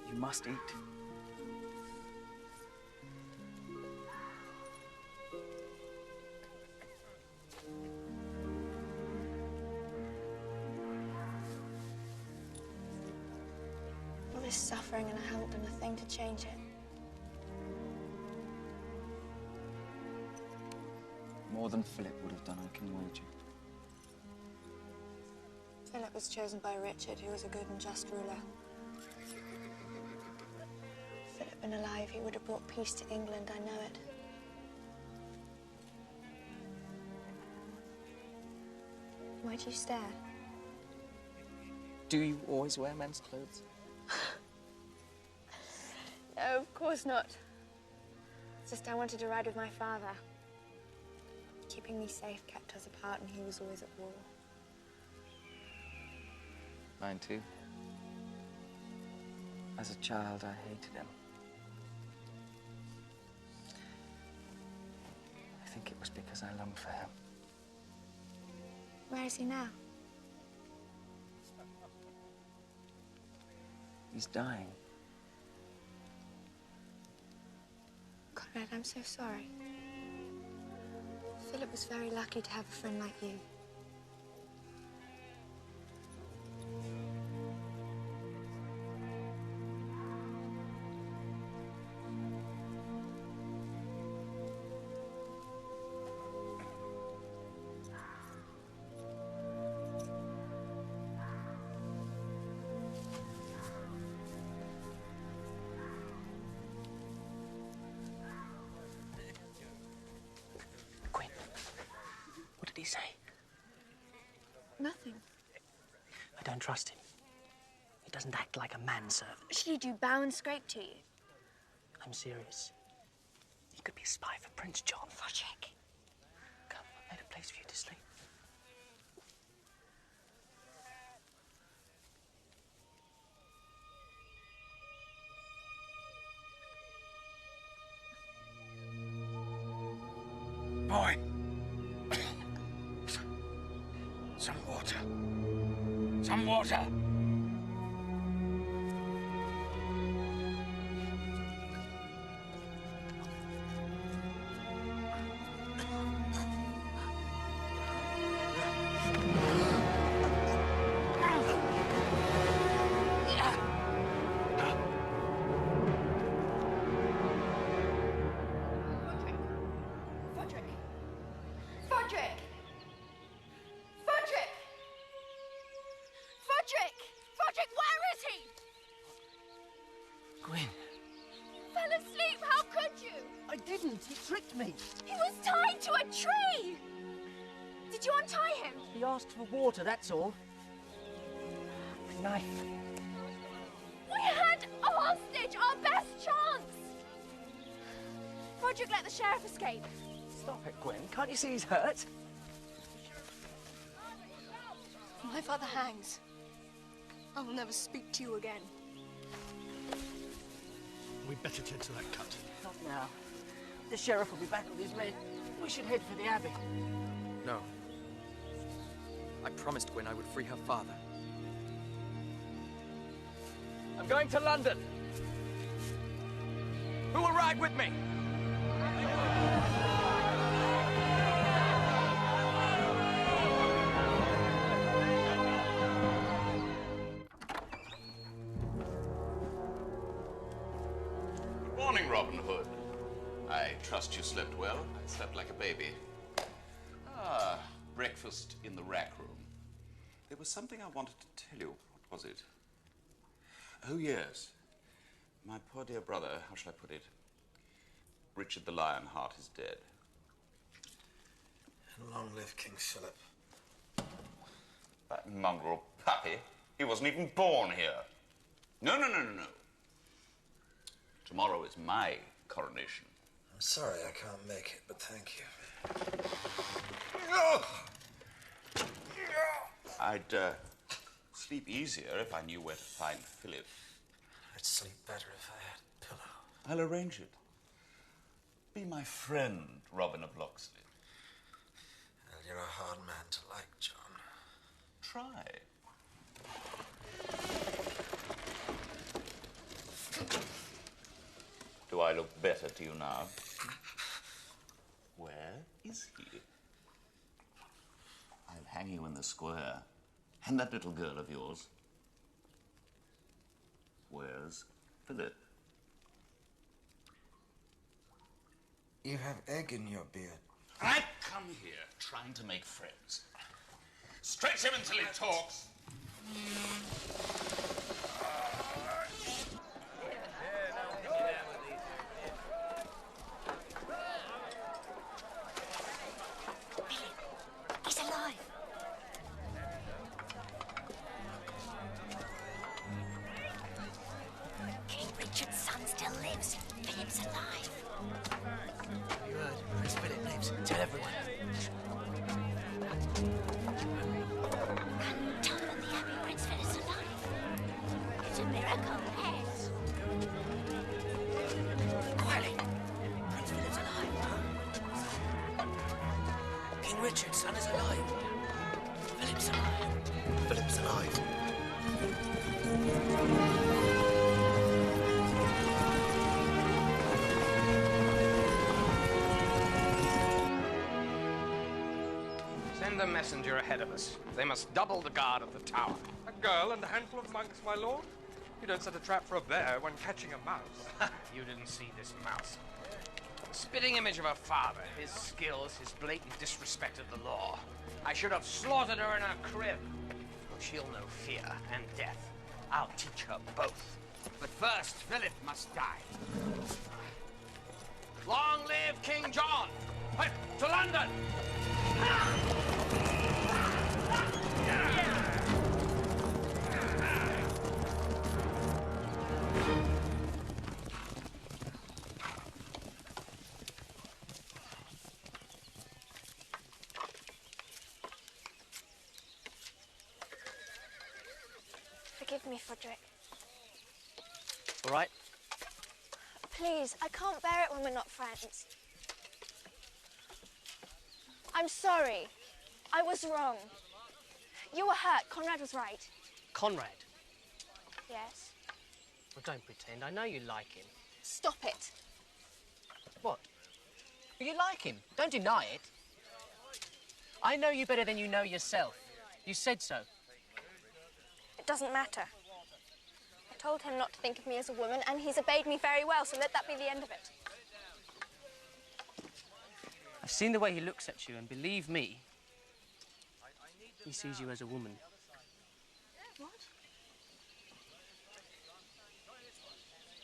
you must eat. All this suffering and I haven't done a thing to change it. More than Philip would have done, I can wager. Philip was chosen by Richard, who was a good and just ruler. If Philip had been alive, he would have brought peace to England, I know it. Why'd you stare? Do you always wear men's clothes? No, of course not. It's just I wanted to ride with my father. Keeping me safe kept us apart, and he was always at war. Mine too. As a child, I hated him. I think it was because I longed for him. Where is he now? He's dying. Conrad, I'm so sorry. Philip was very lucky to have a friend like you. What did he say? Nothing. I don't trust him. He doesn't act like a manservant. Should he do bow and scrape to you? I'm serious. He could be a spy for Prince John. Roderick. Come, I've made a place for you to sleep. Boy. Some water. Some water. Froderick, where is he? Gwyn. Fell asleep, how could you? I didn't, he tricked me. He was tied to a tree! Did you untie him? He asked for water, that's all. A knife. We had a hostage, our best chance! Froderick let the sheriff escape. Stop it, Gwyn. Can't you see he's hurt? My father hangs, I will never speak to you again. We'd better tend to that cut. Not now. The sheriff will be back with his men. We should head for the Abbey. No. I promised Gwen I would free her father. I'm going to London. Who will ride with me? Good morning, Robin Hood. I trust you slept well. I slept like a baby. Ah, breakfast in the rack room. There was something I wanted to tell you. What was it? Oh, yes. My poor dear brother, how shall I put it? Richard the Lionheart is dead. And long live King Philip. That mongrel puppy. He wasn't even born here. No. Tomorrow is my coronation. I'm sorry I can't make it, but thank you. I'd sleep easier if I knew where to find Philip. I'd sleep better if I had a pillow. I'll arrange it. Be my friend, Robin of Locksley. Well, you're a hard man to like, John. Try. Do I look better to you now? Where is he? I'll hang you in the square. And that little girl of yours. Where's Philip? You have egg in your beard. I come here trying to make friends. Stretch him until he talks. He's alive. King Richard's son still lives. Philip's alive. You heard. Prince Philip lives. Tell everyone. Tell them at the Abbey Prince Philip's alive. It's a miracle, yes. Quietly. Prince Philip's alive. King Richard's son is alive. Philip's alive. Philip's alive. Send a messenger ahead of us. They must double the guard of the tower. A girl and a handful of monks, my lord? You don't set a trap for a bear when catching a mouse. You didn't see this mouse. The spitting image of her father, his skills, his blatant disrespect of the law. I should have slaughtered her in her crib. But she'll know fear and death. I'll teach her both. But first, Philip must die. Long live King John! Hey, to London! Forgive me, Frederick. All right? Please, I can't bear it when we're not friends. I'm sorry. I was wrong. You were hurt. Conrad was right. Conrad. Yes. Well, don't pretend. I know you like him. Stop it. What? You like him. Don't deny it. I know you better than you know yourself. You said so. It doesn't matter. I told him not to think of me as a woman, and he's obeyed me very well, so let that be the end of it. I've seen the way he looks at you, and believe me, he sees you as a woman. What?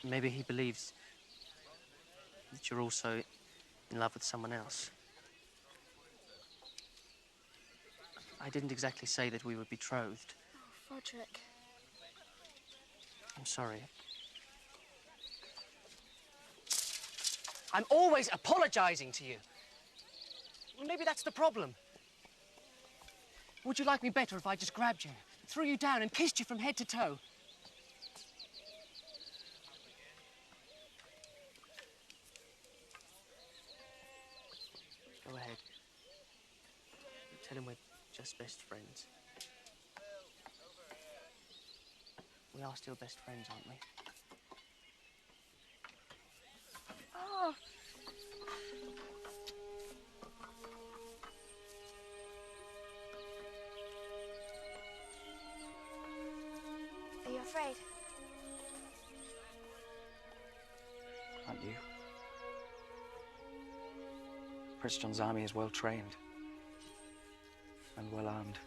Maybe he believes that you're also in love with someone else. I didn't exactly say that we were betrothed. Oh, Frederick. I'm sorry. I'm always apologizing to you. Well, maybe that's the problem. Would you like me better if I just grabbed you, threw you down and kissed you from head to toe? Go ahead. Tell him we're just best friends. We are still best friends, aren't we? Oh. Are you afraid? Aren't you? Prince John's army is well trained and well armed.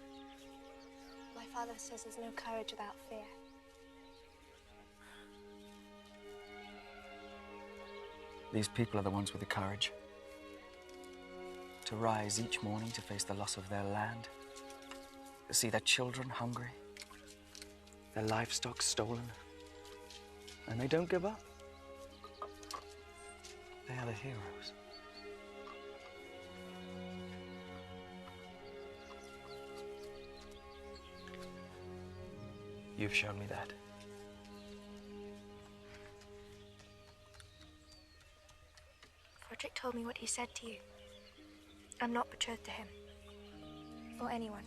My father says there's no courage without fear. These people are the ones with the courage to rise each morning to face the loss of their land, to see their children hungry, their livestock stolen, and they don't give up. They are the heroes. You've shown me that. Froderick told me what he said to you. I'm not betrothed to him. Or anyone.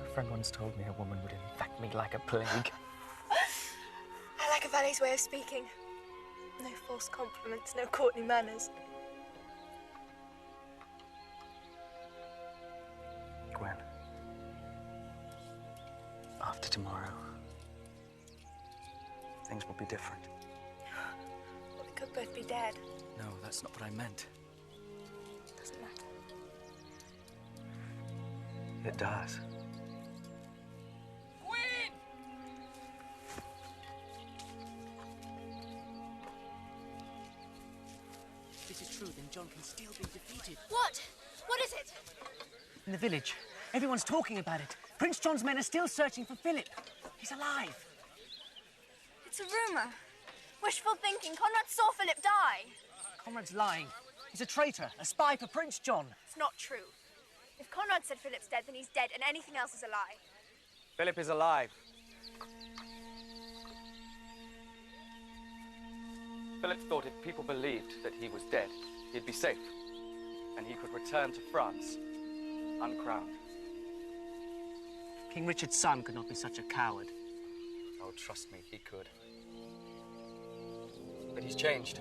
A friend once told me a woman would infect me like a plague. I like a valet's way of speaking. No false compliments, no courtly manners. Gwen, after tomorrow, things will be different. Well, we could both be dead. No, that's not what I meant. Doesn't matter. It does. If this is true, then John can still be defeated. What? What is it? In the village, everyone's talking about it. Prince John's men are still searching for Philip. He's alive. It's a rumour. Wishful thinking. Conrad saw Philip die. Conrad's lying. He's a traitor, a spy for Prince John. It's not true. If Conrad said Philip's dead, then he's dead, and anything else is a lie. Philip is alive. Philip thought if people believed that he was dead, he'd be safe, and he could return to France, uncrowned. King Richard's son could not be such a coward. Oh, trust me, he could. But he's changed.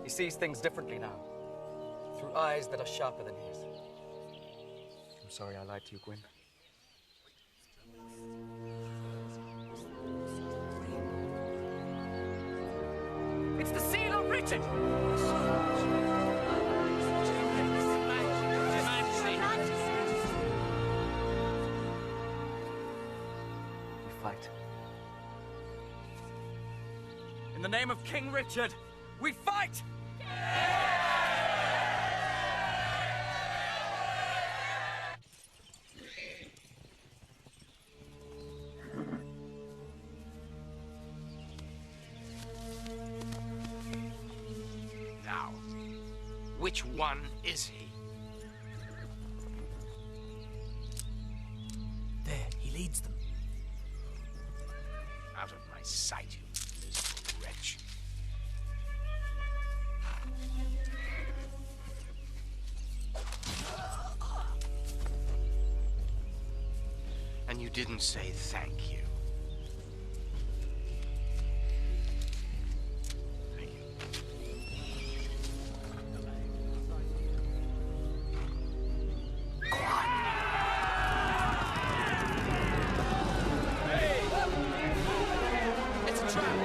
He sees things differently now, through eyes that are sharper than his. I'm sorry I lied to you, Gwyn. It's the seal of Richard! We fight. In the name of King Richard, we fight! Now, which one is he? There, he leads them. Out of my sight, you miserable wretch. And you didn't say thank you. Thank you. It's a trap!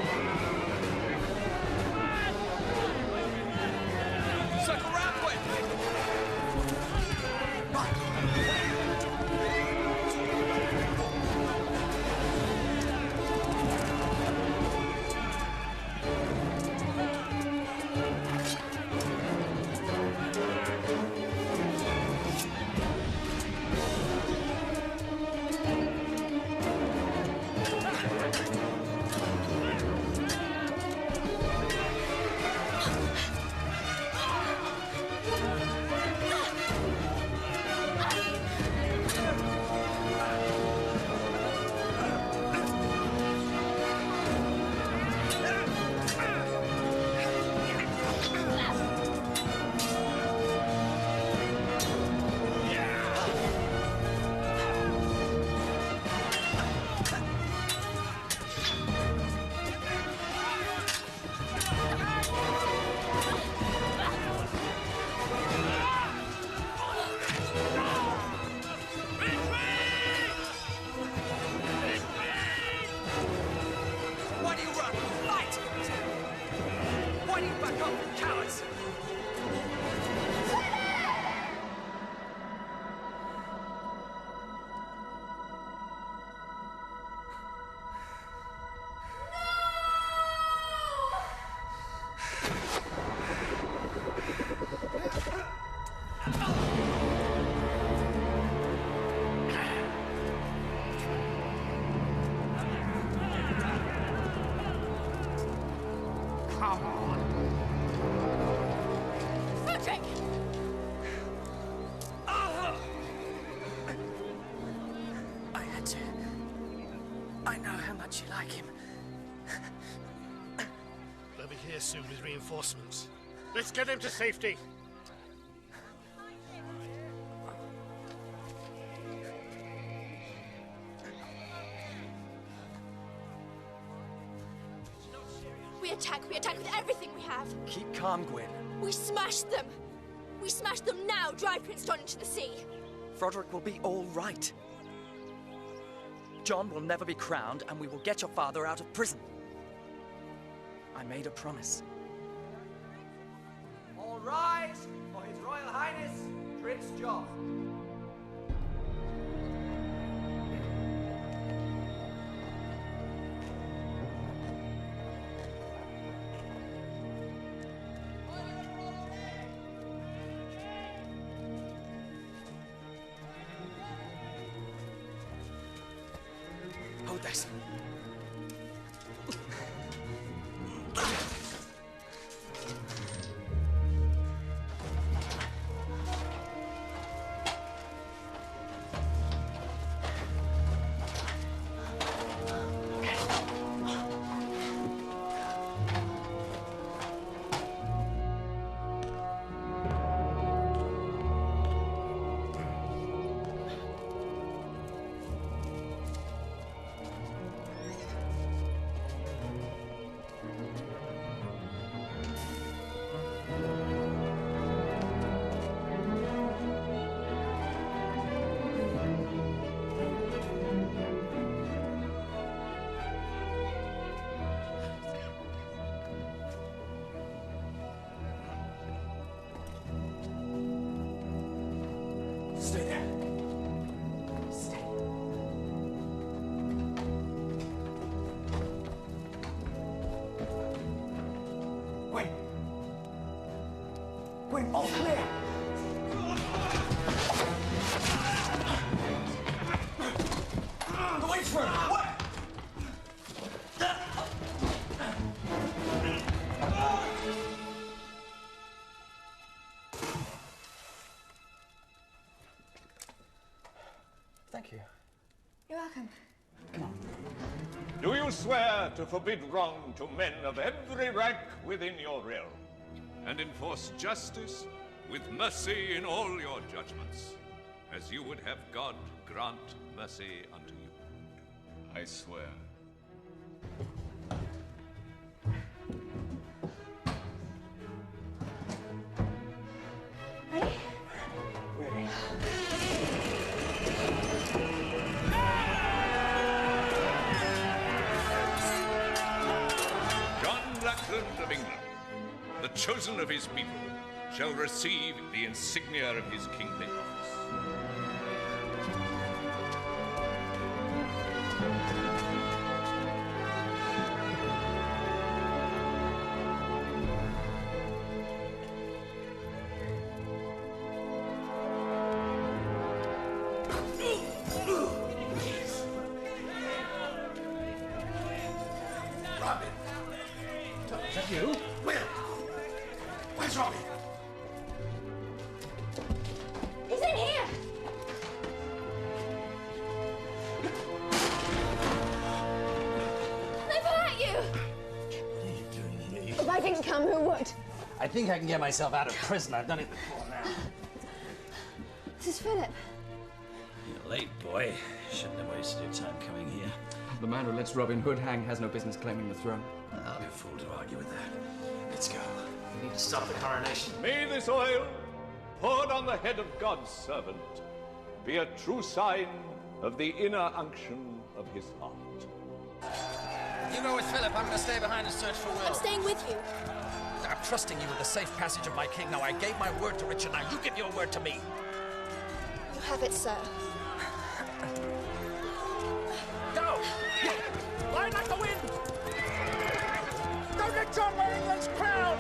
Circle round, Gwen! like him. They'll be here soon with reinforcements. Let's get him to safety. We attack with everything we have. Keep calm, Gwyn. We smash them. We smash them now, drive Prince John into the sea. Froderick will be all right. John will never be crowned, and we will get your father out of prison. I made a promise. All rise for His Royal Highness, Prince John. Hold this. Stay there. Stay. Wait. Wait, all clear. Wait for him. What? Thank you. You're welcome. Do you swear to forbid wrong to men of every rank within your realm, and enforce justice with mercy in all your judgments, as you would have God grant mercy unto you? I swear. Ready? Ready. John Lackland of England, the chosen of his people, shall receive the insignia of his kingly office. Robin! Is that you? Will! Where's Robin? He's in here! They've hurt you! What are you doing here? If I didn't come, who would? I think I can get myself out of prison. I've done it before now. This is Philip. You're late, boy. Shouldn't have wasted your time coming here. The man who lets Robin Hood hang has no business claiming the throne. I'll be a fool to argue with that. Let's go. We need to stop the coronation. May this oil, poured on the head of God's servant, be a true sign of the inner unction of his heart. You go with Philip. I'm going to stay behind and search for Will. I'm staying with you. I'm trusting you with the safe passage of my king. Now, I gave my word to Richard. Now, you give your word to me. You have it, sir. Go! Fly like the wind! Don't let John wear England's crown!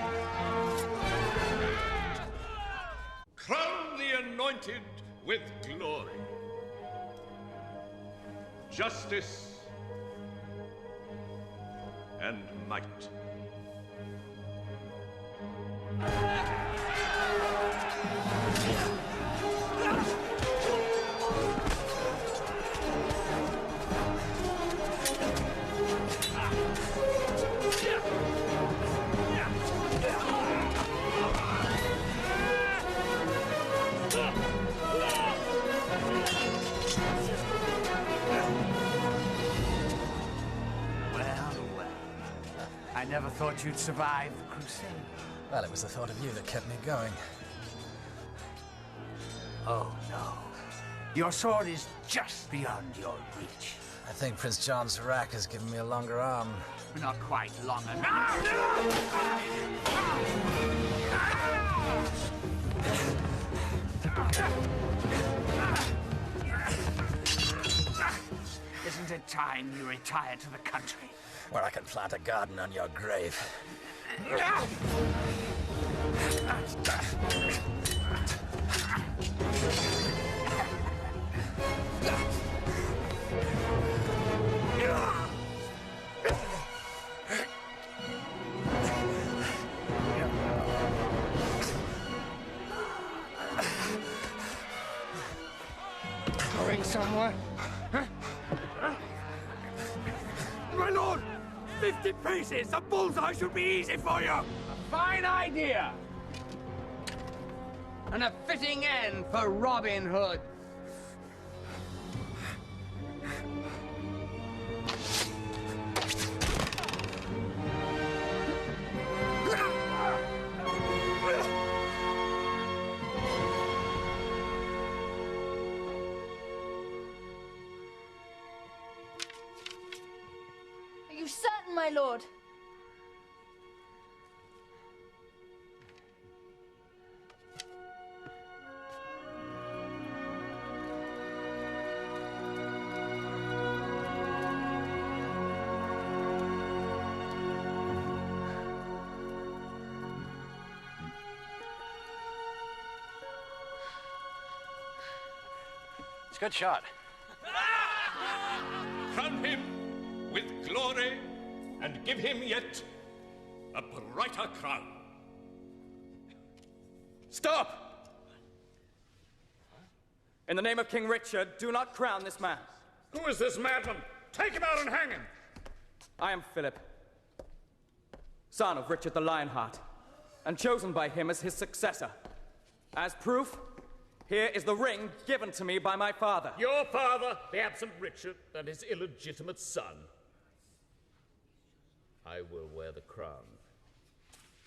Crown the anointed with glory, justice, and might. Well. I never thought you'd survive the crusade. Well, it was the thought of you that kept me going. Oh, no. Your sword is just beyond your reach. I think Prince John Serac has given me a longer arm. Not quite long enough. Isn't it time you retired to the country? Where I can plant a garden on your grave. Going somewhere? My lord! 50 pieces! A bullseye should be easy for you! A fine idea! And a fitting end for Robin Hood. Are you certain, my lord? It's a good shot. Crown him with glory and give him yet a brighter crown. Stop! In the name of King Richard, do not crown this man. Who is this madman? Take him out and hang him! I am Philip, son of Richard the Lionheart, and chosen by him as his successor. As proof, here is the ring given to me by my father. Your father, the absent Richard, and his illegitimate son. I will wear the crown.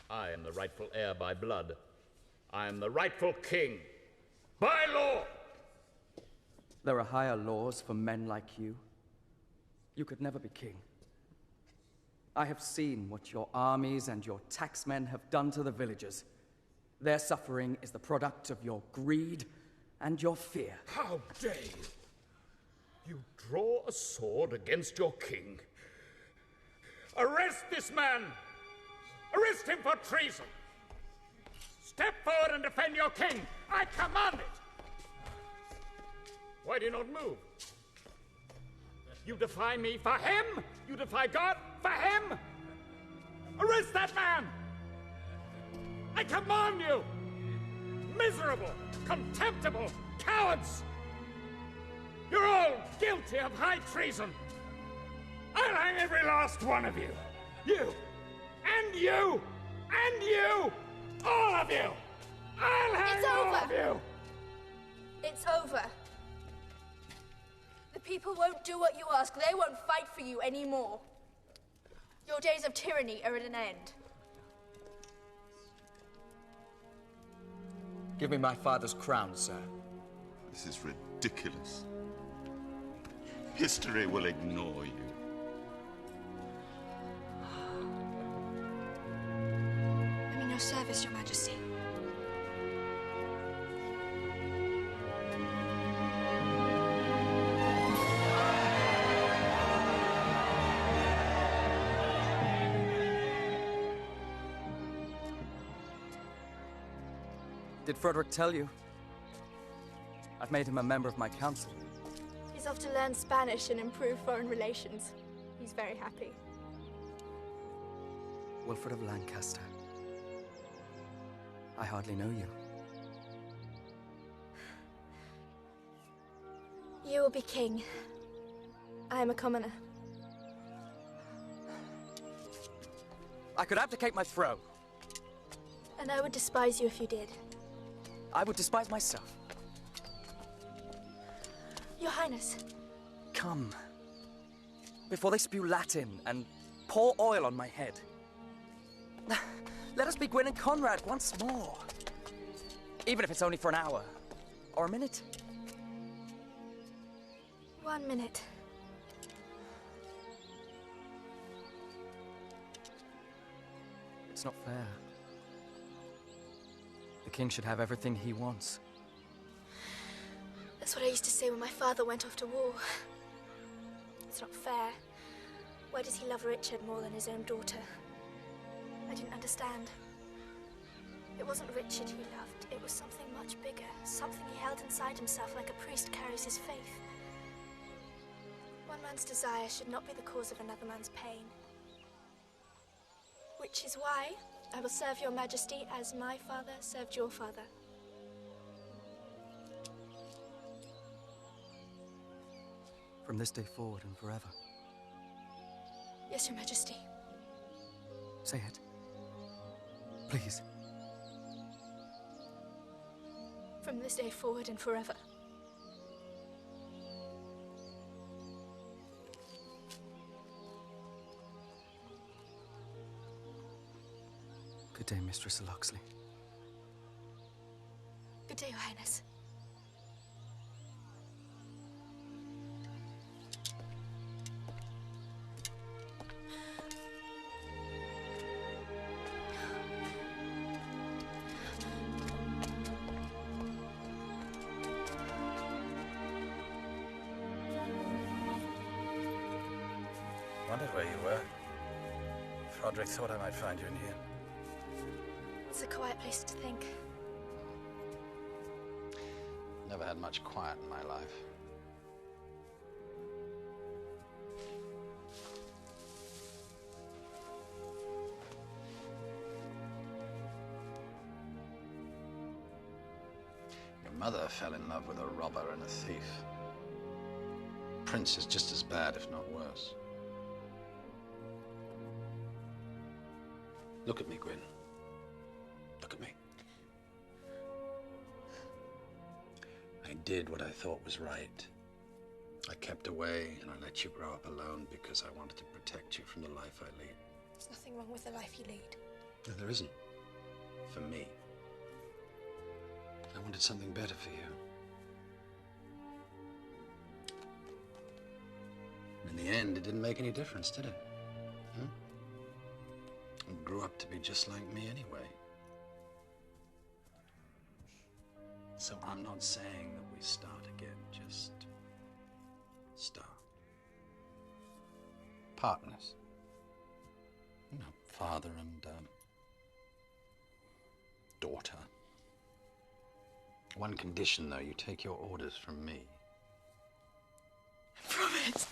I am the rightful heir by blood. I am the rightful king by law. There are higher laws for men like you. You could never be king. I have seen what your armies and your taxmen have done to the villagers. Their suffering is the product of your greed and your fear. How dare you? You draw a sword against your king. Arrest this man! Arrest him for treason! Step forward and defend your king! I command it! Why do you not move? You defy me for him? You defy God for him? Arrest that man! I command you! Miserable, contemptible cowards! You're all guilty of high treason! I'll hang every last one of you! You! And you! And you! All of you! I'll hang all of you! It's over. The people won't do what you ask. They won't fight for you anymore. Your days of tyranny are at an end. Give me my father's crown, sir. This is ridiculous. History will ignore you. I'm in your service, Your Majesty. Did Frederick tell you? I've made him a member of my council. He's off to learn Spanish and improve foreign relations. He's very happy. Wilfred of Lancaster. I hardly know you. You will be king. I am a commoner. I could abdicate my throne. And I would despise you if you did. I would despise myself. Your Highness. Come. Before they spew Latin and pour oil on my head. Let us be Gwyn and Conrad once more. Even if it's only for an hour. Or a minute. 1 minute. It's not fair. The king should have everything he wants. That's what I used to say when my father went off to war. It's not fair. Why does he love Richard more than his own daughter? I didn't understand. It wasn't Richard he loved. It was something much bigger. Something he held inside himself like a priest carries his faith. One man's desire should not be the cause of another man's pain. Which is why I will serve your majesty as my father served your father. From this day forward and forever. Yes, your majesty. Say it. Please. From this day forward and forever. Good day, Mistress Locksley. Good day, Your Highness. Wondered where you were. Froderick thought I might find you in here. It's a quiet place to think. Never had much quiet in my life. Your mother fell in love with a robber and a thief. Prince is just as bad, if not worse. Look at me, Gwyn. Look at me. I did what I thought was right. I kept away and I let you grow up alone because I wanted to protect you from the life I lead. There's nothing wrong with the life you lead. No, there isn't. For me. I wanted something better for you. In the end, it didn't make any difference, did it? Hmm? You grew up to be just like me anyway. So I'm not saying that we start again, just start. Partners. You know, father and daughter. One condition, though, you take your orders from me. Promise.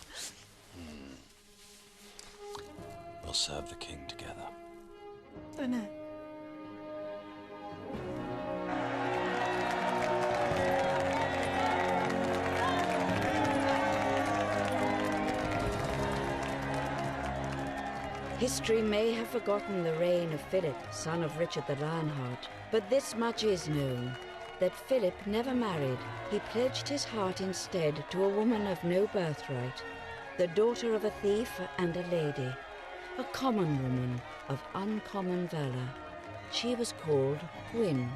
We'll serve the king together. Oh, no. History may have forgotten the reign of Philip, son of Richard the Lionheart, but this much is known, that Philip never married. He pledged his heart instead to a woman of no birthright, the daughter of a thief and a lady, a common woman of uncommon valor. She was called Gwyn.